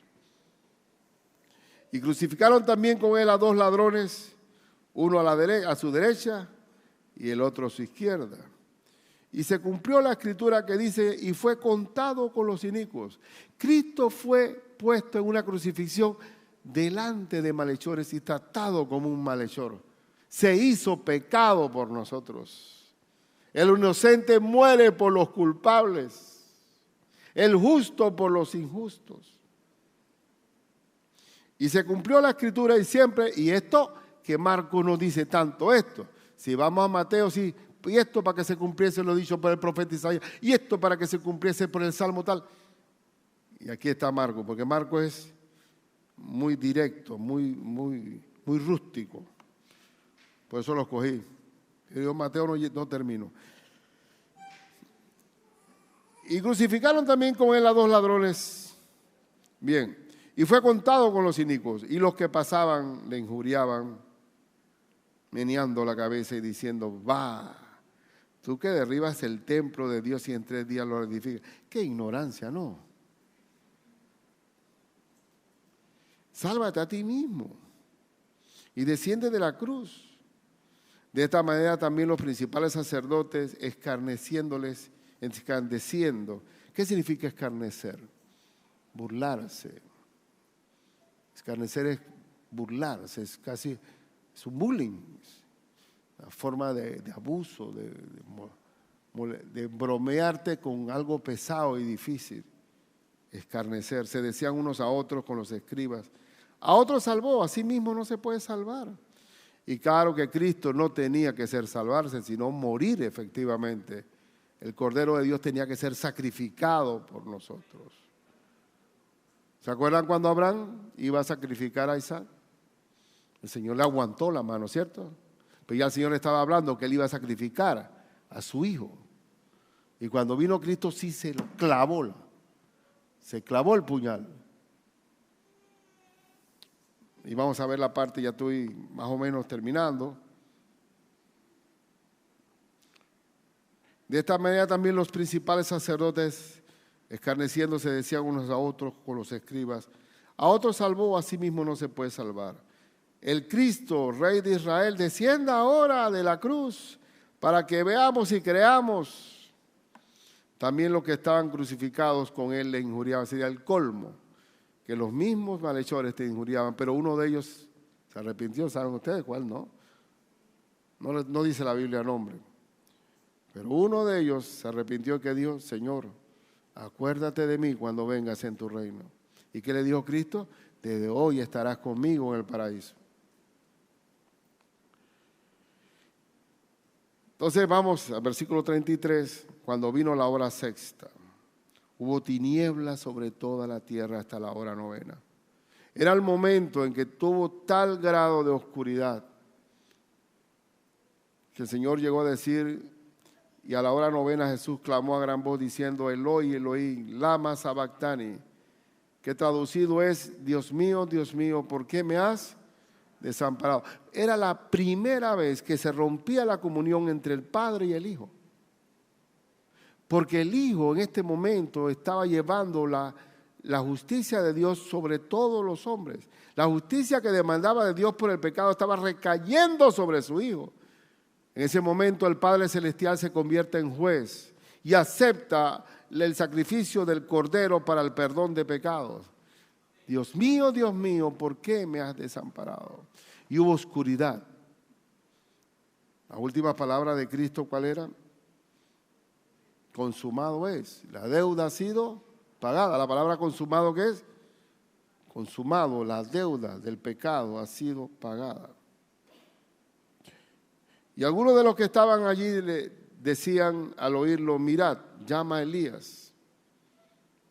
Y crucificaron también con él a 2 ladrones, uno a su derecha y el otro a su izquierda. Y se cumplió la escritura que dice, y fue contado con los inicuos. Cristo fue puesto en una crucifixión delante de malhechores y tratado como un malhechor. Se hizo pecado por nosotros. El inocente muere por los culpables. El justo por los injustos. Y se cumplió la escritura y siempre, y esto que Marcos no dice tanto esto. Si vamos a Mateo, sí. Y esto para que se cumpliese lo dicho por el profeta Isaías, y esto para que se cumpliese por el Salmo tal. Y aquí está Marcos, porque Marcos es muy directo, muy rústico. Por eso lo escogí. Yo Mateo no termino. Y crucificaron también con él a 2 ladrones. Bien, y fue contado con los inicuos, y los que pasaban le injuriaban, meneando la cabeza y diciendo, va. Tú que derribas el templo de Dios y en 3 días lo edificas. ¡Qué ignorancia, no! Sálvate a ti mismo y desciende de la cruz. De esta manera también los principales sacerdotes escarneciendo. ¿Qué significa escarnecer? Burlarse. Escarnecer es burlarse, es un bullying. Una forma de abuso, de bromearte con algo pesado y difícil. Escarnecer. Se decían unos a otros con los escribas. A otros salvó, a sí mismo no se puede salvar. Y claro que Cristo no tenía que ser salvarse, sino morir efectivamente. El Cordero de Dios tenía que ser sacrificado por nosotros. ¿Se acuerdan cuando Abraham iba a sacrificar a Isaac? El Señor le aguantó la mano, ¿cierto? Pero ya el Señor estaba hablando que él iba a sacrificar a su hijo. Y cuando vino Cristo sí se lo clavó. Se clavó el puñal. Y vamos a ver la parte, ya estoy más o menos terminando. De esta manera también los principales sacerdotes, escarneciéndose, decían unos a otros con los escribas: a otros salvó, a sí mismo no se puede salvar. El Cristo, Rey de Israel, descienda ahora de la cruz para que veamos y creamos. También los que estaban crucificados con él le injuriaban. Sería el colmo, que los mismos malhechores te injuriaban, pero uno de ellos se arrepintió. ¿Saben ustedes cuál? No dice la Biblia nombre. Pero uno de ellos se arrepintió, que dijo: Señor, acuérdate de mí cuando vengas en tu reino. ¿Y qué le dijo Cristo? Desde hoy estarás conmigo en el paraíso. Entonces vamos al versículo 33, cuando vino la hora sexta. Hubo tinieblas sobre toda la tierra hasta la hora novena. Era el momento en que tuvo tal grado de oscuridad que el Señor llegó a decir, y a la hora novena Jesús clamó a gran voz diciendo: Eloi, Eloi, lama sabactani, que traducido es: Dios mío, ¿por qué me has desamparado? Era la primera vez que se rompía la comunión entre el Padre y el Hijo. Porque el Hijo en este momento estaba llevando la justicia de Dios sobre todos los hombres. La justicia que demandaba de Dios por el pecado estaba recayendo sobre su Hijo. En ese momento el Padre Celestial se convierte en juez y acepta el sacrificio del Cordero para el perdón de pecados. Dios mío, ¿por qué me has desamparado? Y hubo oscuridad. La última palabra de Cristo, ¿cuál era? Consumado es. La deuda ha sido pagada. La palabra consumado, ¿qué es? Consumado, la deuda del pecado ha sido pagada. Y algunos de los que estaban allí le decían al oírlo: mirad, llama a Elías.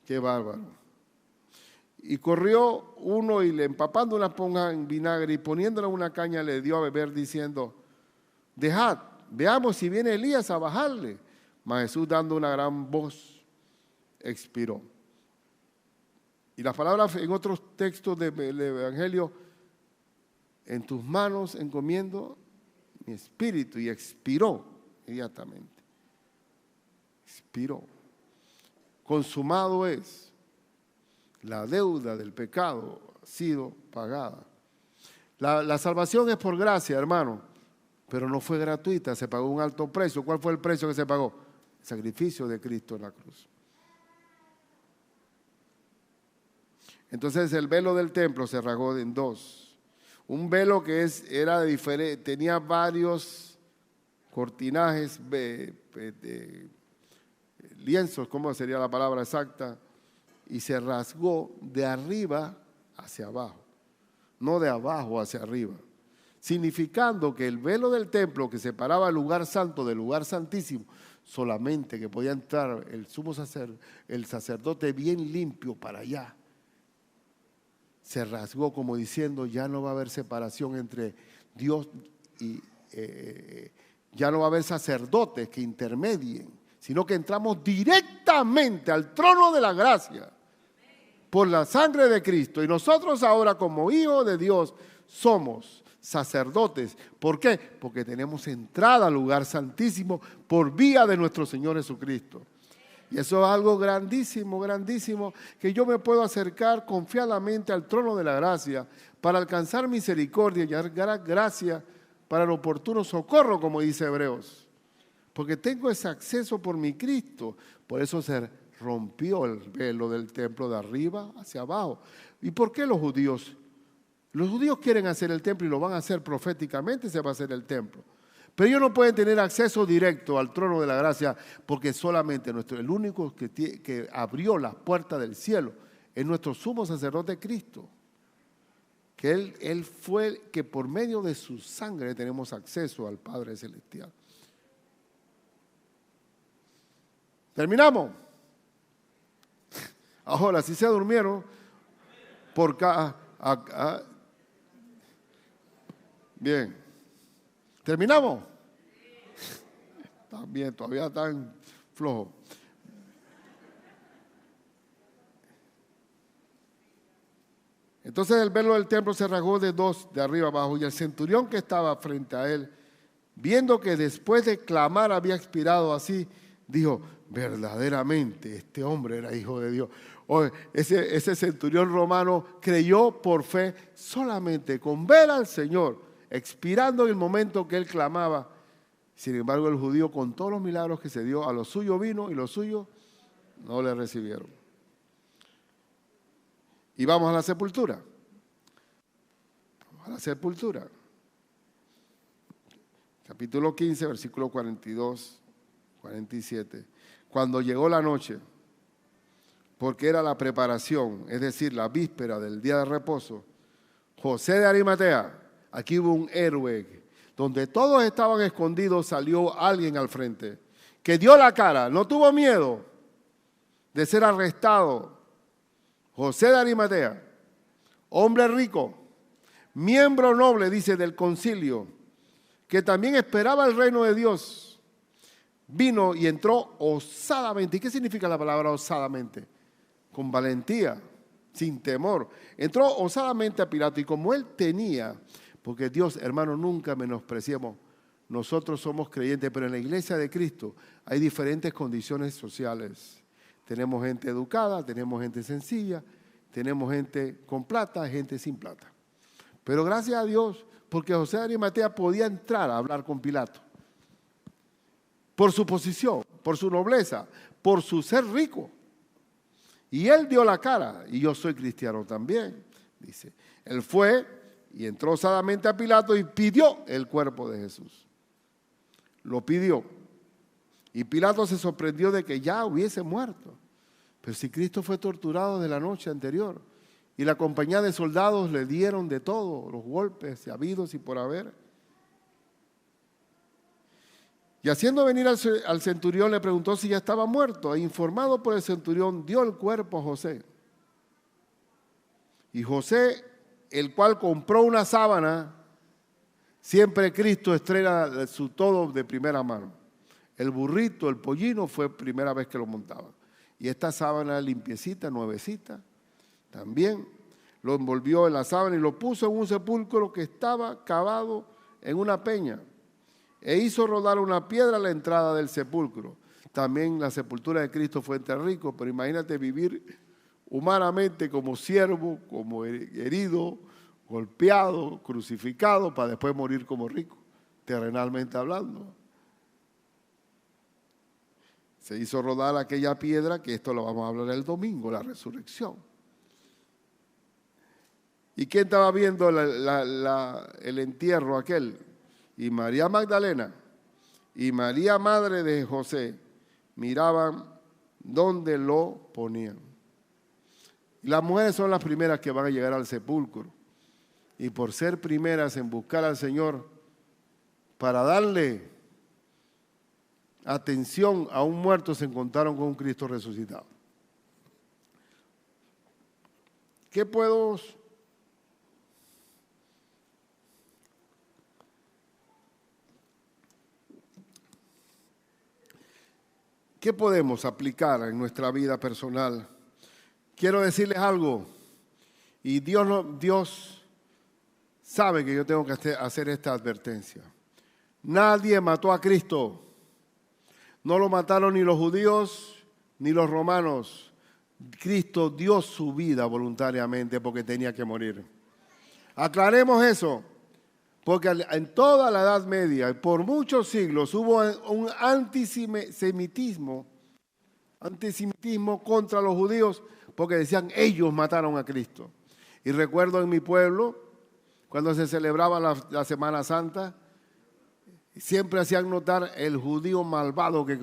Qué bárbaro. Y corrió uno y le, empapando una esponja en vinagre y poniéndola en una caña, le dio a beber diciendo: dejad, veamos si viene Elías a bajarle. Mas Jesús, dando una gran voz, expiró. Y las palabras en otros textos del Evangelio: en tus manos encomiendo mi espíritu. Y expiró inmediatamente. Expiró. Consumado es. La deuda del pecado ha sido pagada. La salvación es por gracia, hermano, pero no fue gratuita, se pagó un alto precio. ¿Cuál fue el precio que se pagó? El sacrificio de Cristo en la cruz. Entonces el velo del templo se rasgó en dos. Un velo que era diferente, tenía varios cortinajes, lienzos, ¿cómo sería la palabra exacta? Y se rasgó de arriba hacia abajo, no de abajo hacia arriba, significando que el velo del templo que separaba el lugar santo del lugar santísimo, solamente que podía entrar el sacerdote bien limpio para allá, se rasgó, como diciendo: ya no va a haber separación entre Dios y ya no va a haber sacerdotes que intermedien, sino que entramos directamente al trono de la gracia por la sangre de Cristo. Y nosotros ahora, como hijos de Dios, somos sacerdotes. ¿Por qué? Porque tenemos entrada al lugar santísimo por vía de nuestro Señor Jesucristo. Y eso es algo grandísimo, grandísimo, que yo me puedo acercar confiadamente al trono de la gracia para alcanzar misericordia y hallar gracia para el oportuno socorro, como dice Hebreos. Porque tengo ese acceso por mi Cristo. Por eso se rompió el velo del templo de arriba hacia abajo. ¿Y por qué los judíos? Los judíos quieren hacer el templo y lo van a hacer proféticamente, se va a hacer el templo. Pero ellos no pueden tener acceso directo al trono de la gracia porque solamente el único que abrió la puerta del cielo es nuestro sumo sacerdote Cristo. Que él fue el que por medio de su sangre tenemos acceso al Padre Celestial. ¿Terminamos? Ahora, si se durmieron, por acá. Bien. ¿Terminamos? Están bien, todavía están flojos. Entonces el velo del templo se rasgó de dos, de arriba abajo, y el centurión que estaba frente a él, viendo que después de clamar había expirado así, dijo, verdaderamente este hombre era hijo de Dios. Ese centurión romano creyó por fe solamente con ver al Señor, expirando en el momento que él clamaba. Sin embargo, el judío, con todos los milagros que se dio, a lo suyo vino y los suyos no le recibieron. Y vamos a la sepultura. Vamos a la sepultura. Capítulo 15, versículo 42, 47. Cuando llegó la noche, porque era la preparación, es decir, la víspera del día de reposo, José de Arimatea, aquí hubo un héroe, donde todos estaban escondidos, salió alguien al frente, que dio la cara, no tuvo miedo de ser arrestado. José de Arimatea, hombre rico, miembro noble, dice, del concilio, que también esperaba el reino de Dios, vino y entró osadamente. ¿Y qué significa la palabra osadamente? Con valentía, sin temor. Entró osadamente a Pilato y como él tenía, porque Dios, hermano, nunca menospreciamos. Nosotros somos creyentes, pero en la iglesia de Cristo hay diferentes condiciones sociales. Tenemos gente educada, tenemos gente sencilla, tenemos gente con plata, gente sin plata. Pero gracias a Dios, porque José de Arimatea podía entrar a hablar con Pilato. Por su posición, por su nobleza, por su ser rico. Y él dio la cara, y yo soy cristiano también, dice. Él fue y entró osadamente a Pilato y pidió el cuerpo de Jesús. Lo pidió. Y Pilato se sorprendió de que ya hubiese muerto. Pero si Cristo fue torturado de la noche anterior y la compañía de soldados le dieron de todo, los golpes habidos y por haber. Y haciendo venir al centurión le preguntó si ya estaba muerto. E informado por el centurión dio el cuerpo a José. Y José, el cual compró una sábana, siempre Cristo estrena su todo de primera mano. El burrito, el pollino fue primera vez que lo montaba. Y esta sábana limpiecita, nuevecita, también lo envolvió en la sábana y lo puso en un sepulcro que estaba cavado en una peña. E hizo rodar una piedra a la entrada del sepulcro. También la sepultura de Cristo fue entre ricos, pero imagínate vivir humanamente como siervo, como herido, golpeado, crucificado, para después morir como rico, terrenalmente hablando. Se hizo rodar aquella piedra, que esto lo vamos a hablar el domingo, la resurrección. ¿Y quién estaba viendo el entierro aquel? Y María Magdalena y María, madre de José, miraban dónde lo ponían. Las mujeres son las primeras que van a llegar al sepulcro. Y por ser primeras en buscar al Señor, para darle atención a un muerto, se encontraron con un Cristo resucitado. ¿Qué podemos aplicar en nuestra vida personal? Quiero decirles algo, y Dios sabe que yo tengo que hacer esta advertencia. Nadie mató a Cristo. No lo mataron ni los judíos ni los romanos. Cristo dio su vida voluntariamente porque tenía que morir. Aclaremos eso, porque en toda la Edad Media y por muchos siglos hubo un antisemitismo contra los judíos porque decían ellos mataron a Cristo. Y recuerdo en mi pueblo, cuando se celebraba la Semana Santa, siempre hacían notar el judío malvado que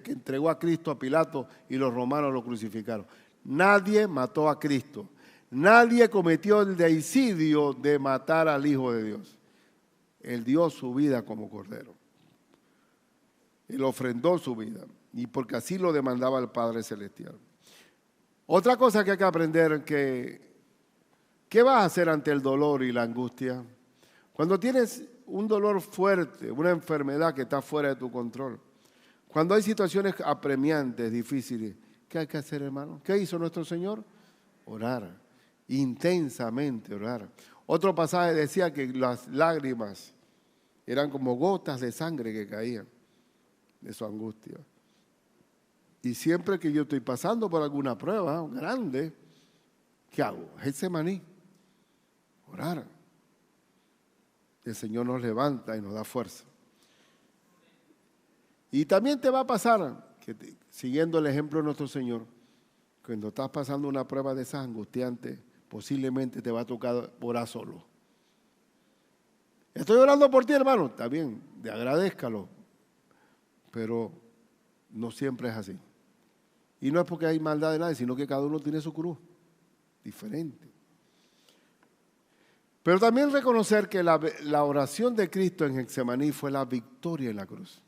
entregó a Cristo a Pilato y los romanos lo crucificaron. Nadie mató a Cristo. Nadie cometió el deicidio de matar al Hijo de Dios. Él dio su vida como cordero. Él ofrendó su vida. Y porque así lo demandaba el Padre Celestial. Otra cosa que hay que aprender, ¿qué vas a hacer ante el dolor y la angustia? Cuando tienes un dolor fuerte, una enfermedad que está fuera de tu control, cuando hay situaciones apremiantes, difíciles, ¿qué hay que hacer, hermano? ¿Qué hizo nuestro Señor? Orar. intensamente orar. Otro pasaje decía que las lágrimas eran como gotas de sangre que caían de su angustia. Y siempre que yo estoy pasando por alguna prueba grande, ¿qué hago? Getsemaní, orar. El Señor nos levanta y nos da fuerza. Y también te va a pasar, siguiendo el ejemplo de nuestro Señor, cuando estás pasando una prueba de esas angustiantes, posiblemente te va a tocar orar solo. Estoy orando por ti, hermano. Está bien, agradézcalo. Pero no siempre es así. Y no es porque hay maldad de nadie, sino que cada uno tiene su cruz diferente. Pero también reconocer que la oración de Cristo en Getsemaní fue la victoria en la cruz.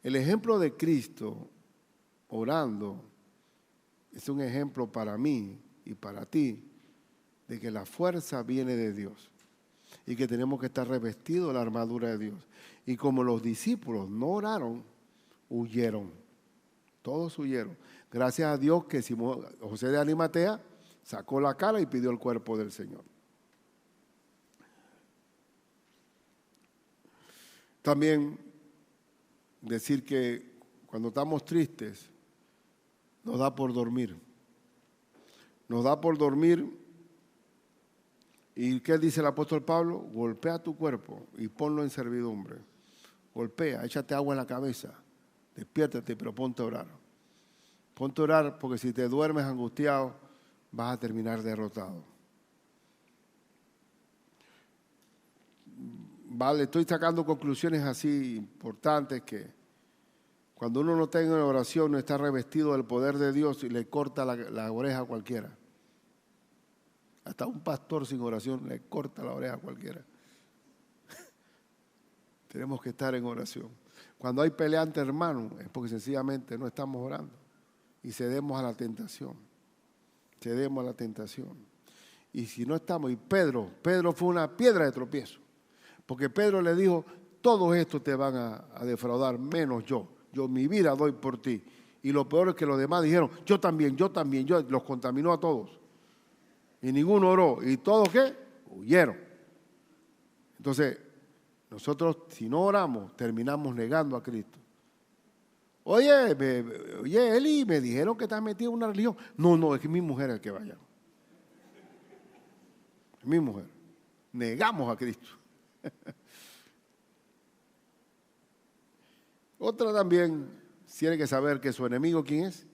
El ejemplo de Cristo orando es un ejemplo para mí y para ti de que la fuerza viene de Dios y que tenemos que estar revestidos de la armadura de Dios. Y como los discípulos no oraron, huyeron. Todos huyeron. Gracias a Dios que José de Arimatea sacó la cara y pidió el cuerpo del Señor. También decir que cuando estamos tristes, nos da por dormir. Nos da por dormir. ¿Y qué dice el apóstol Pablo? Golpea tu cuerpo y ponlo en servidumbre. Golpea, échate agua en la cabeza. Despiértate, pero ponte a orar. Ponte a orar porque si te duermes angustiado, vas a terminar derrotado. Vale, estoy sacando conclusiones así importantes que cuando uno no tenga una oración, no está revestido del poder de Dios y le corta la oreja a cualquiera. Hasta un pastor sin oración le corta la oreja a cualquiera. Tenemos que estar en oración. Cuando hay pelea entre hermanos es porque sencillamente no estamos orando y cedemos a la tentación. Cedemos a la tentación. Y si no estamos, y Pedro fue una piedra de tropiezo. Porque Pedro le dijo, todos estos te van a defraudar, menos yo. Yo mi vida doy por ti. Y lo peor es que los demás dijeron, yo también, los contaminó a todos. Y ninguno oró. ¿Y todos qué? Huyeron. Entonces, nosotros si no oramos, terminamos negando a Cristo. Oye, Eli, me dijeron que estás metido en una religión. No, es que mi mujer es el que vaya. Es mi mujer. Negamos a Cristo. Otra también tiene que saber que su enemigo, ¿quién es?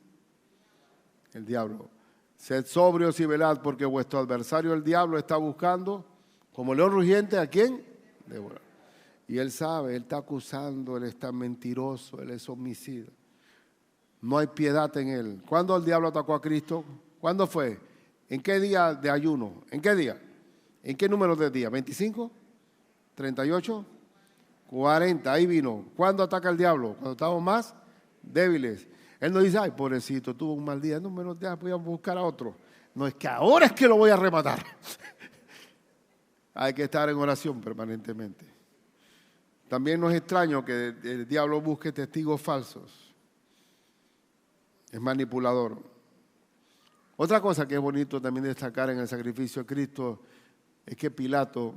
El diablo. Sed sobrios y velad, porque vuestro adversario el diablo está buscando, como león rugiente, ¿a quién? Devorar. Y él sabe, él está acusando, él está mentiroso, él es homicida. No hay piedad en él. ¿Cuándo el diablo atacó a Cristo? ¿Cuándo fue? ¿En qué día de ayuno? ¿En qué día? ¿En qué número de día? ¿25? ¿38? 40, ahí vino. ¿Cuándo ataca el diablo? Cuando estamos más débiles. Él no dice, ay, pobrecito, tuvo un mal día. No, menos días voy a buscar a otro. No, es que ahora es que lo voy a rematar. Hay que estar en oración permanentemente. También no es extraño que el diablo busque testigos falsos. Es manipulador. Otra cosa que es bonito también destacar en el sacrificio de Cristo es que Pilato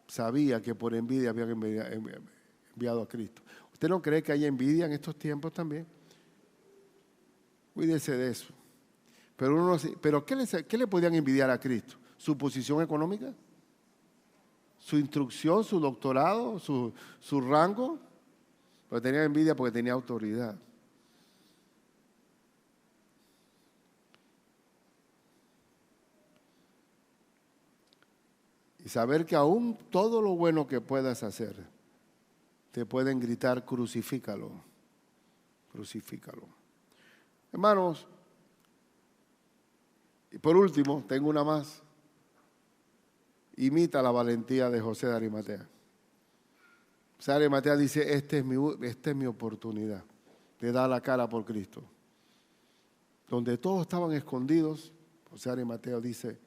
sabía que por envidia habían enviado a Cristo. ¿Usted no cree que hay envidia en estos tiempos también? Cuídese de eso. Pero ¿qué le podían envidiar a Cristo? ¿Su posición económica? ¿Su instrucción? ¿Su doctorado? ¿Su rango? Pero tenía envidia porque tenía autoridad. Y saber que aún todo lo bueno que puedas hacer, te pueden gritar, crucifícalo, crucifícalo. Hermanos, y por último, tengo una más. Imita la valentía de José de Arimatea. José de Arimatea dice, esta es mi oportunidad de dar la cara por Cristo. Donde todos estaban escondidos, José de Arimatea dice,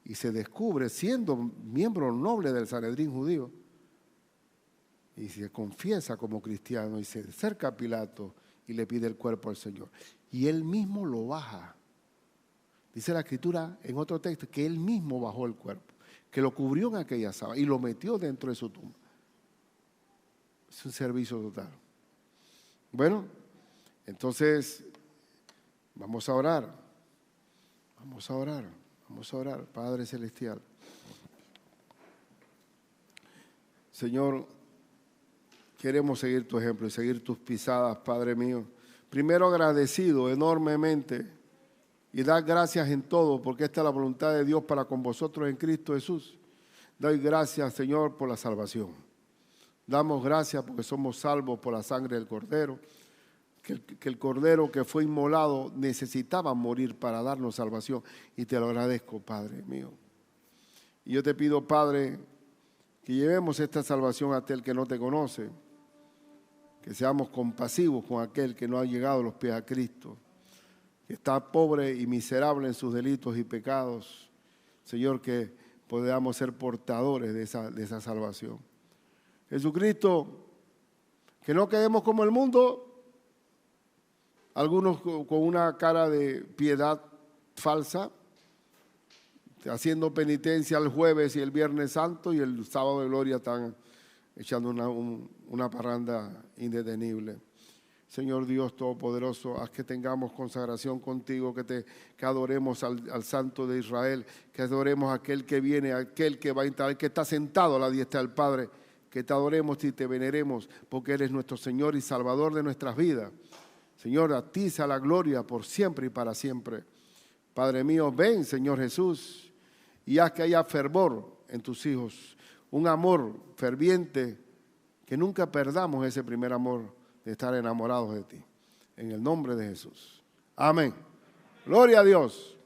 y se descubre siendo miembro noble del Sanedrín judío, y se confiesa como cristiano y se acerca a Pilato y le pide el cuerpo al Señor. Y él mismo lo baja. Dice la Escritura en otro texto que Él mismo bajó el cuerpo, que lo cubrió en aquella sábana y lo metió dentro de su tumba. Es un servicio total. Bueno, entonces vamos a orar. Vamos a orar. Vamos a orar. Padre Celestial. Señor, queremos seguir tu ejemplo y seguir tus pisadas, Padre mío. Primero agradecido enormemente y dar gracias en todo, porque esta es la voluntad de Dios para con vosotros en Cristo Jesús. Doy gracias, Señor, por la salvación. Damos gracias porque somos salvos por la sangre del Cordero, que el Cordero que fue inmolado necesitaba morir para darnos salvación. Y te lo agradezco, Padre mío. Y yo te pido, Padre, que llevemos esta salvación a aquel que no te conoce, que seamos compasivos con aquel que no ha llegado a los pies a Cristo, que está pobre y miserable en sus delitos y pecados. Señor, que podamos ser portadores de esa salvación. Jesucristo, que no quedemos como el mundo, algunos con una cara de piedad falsa, haciendo penitencia el jueves y el viernes santo, y el sábado de gloria están echando una parranda indetenible. Señor Dios Todopoderoso, haz que tengamos consagración contigo, que adoremos al Santo de Israel, que adoremos a aquel que viene, a aquel que va a entrar, que está sentado a la diestra del Padre, que te adoremos y te veneremos, porque eres nuestro Señor y Salvador de nuestras vidas. Señor, a ti sea la gloria por siempre y para siempre. Padre mío, ven, Señor Jesús, y haz que haya fervor en tus hijos, un amor ferviente, que nunca perdamos ese primer amor de estar enamorados de ti. En el nombre de Jesús. Amén. Gloria a Dios.